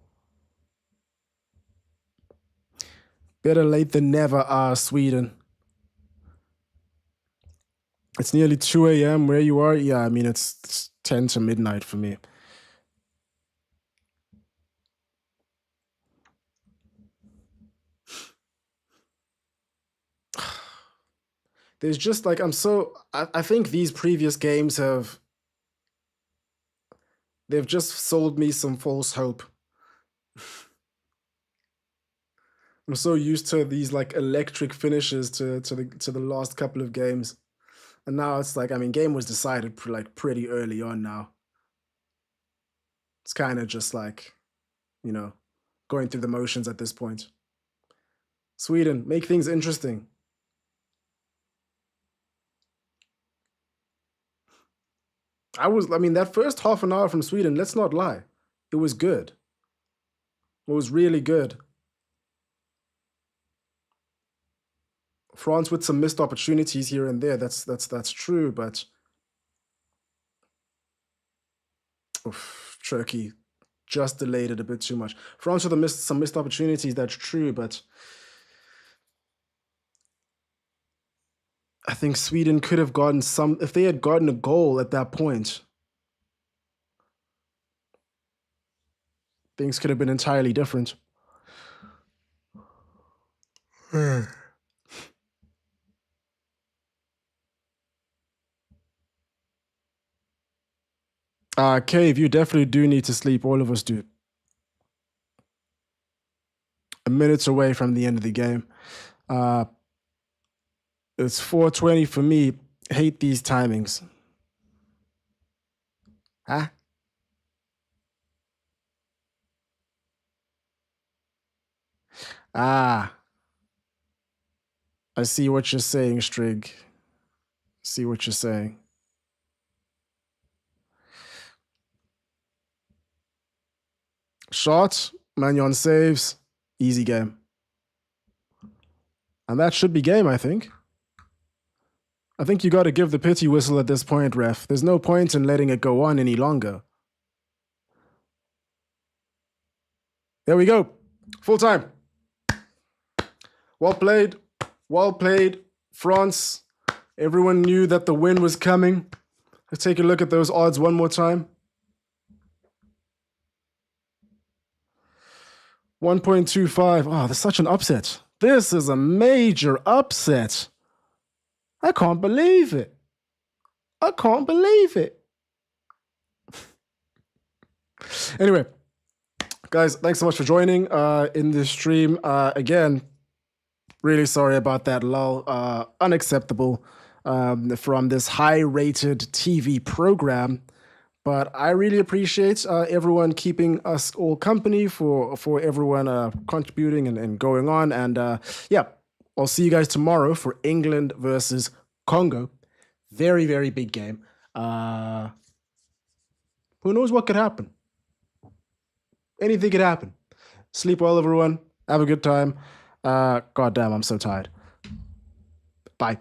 Better late than never, Sweden. It's nearly 2 a.m. where you are. Yeah, I mean, it's 10 to midnight for me. There's just like, I think these previous games they've just sold me some false hope. I'm so used to these like electric finishes to the last couple of games. And now it's like, I mean, game was decided pretty early on now. It's kind of just like, going through the motions at this point. Sweden, make things interesting. That first half an hour from Sweden, let's not lie, it was good. It was really good. France with some missed opportunities here and there. That's true, but Turkey just delayed it a bit too much. France with some missed opportunities. That's true, but I think Sweden could have gotten some if they had gotten a goal at that point. Things could have been entirely different. Cave, you definitely do need to sleep. All of us do. A minute away from the end of the game. It's 4:20 for me. Hate these timings. Huh? Ah, I see what you're saying, Strig. See what you're saying. Shot, Magnon saves, easy game. And that should be game, I think. I think you got to give the pity whistle at this point, ref. There's no point in letting it go on any longer. There we go. Full time. Well played. Well played, France. Everyone knew that the win was coming. Let's take a look at those odds one more time. 1.25. Oh, that's such an upset. This is a major upset. I can't believe it. I can't believe it. Anyway, guys, thanks so much for joining in this stream. Again, really sorry about that lull. Unacceptable from this high-rated TV program. But I really appreciate everyone keeping us all company, for everyone contributing and going on. And yeah, I'll see you guys tomorrow for England versus Congo. Very, very big game. Who knows what could happen? Anything could happen. Sleep well, everyone. Have a good time. God damn, I'm so tired. Bye.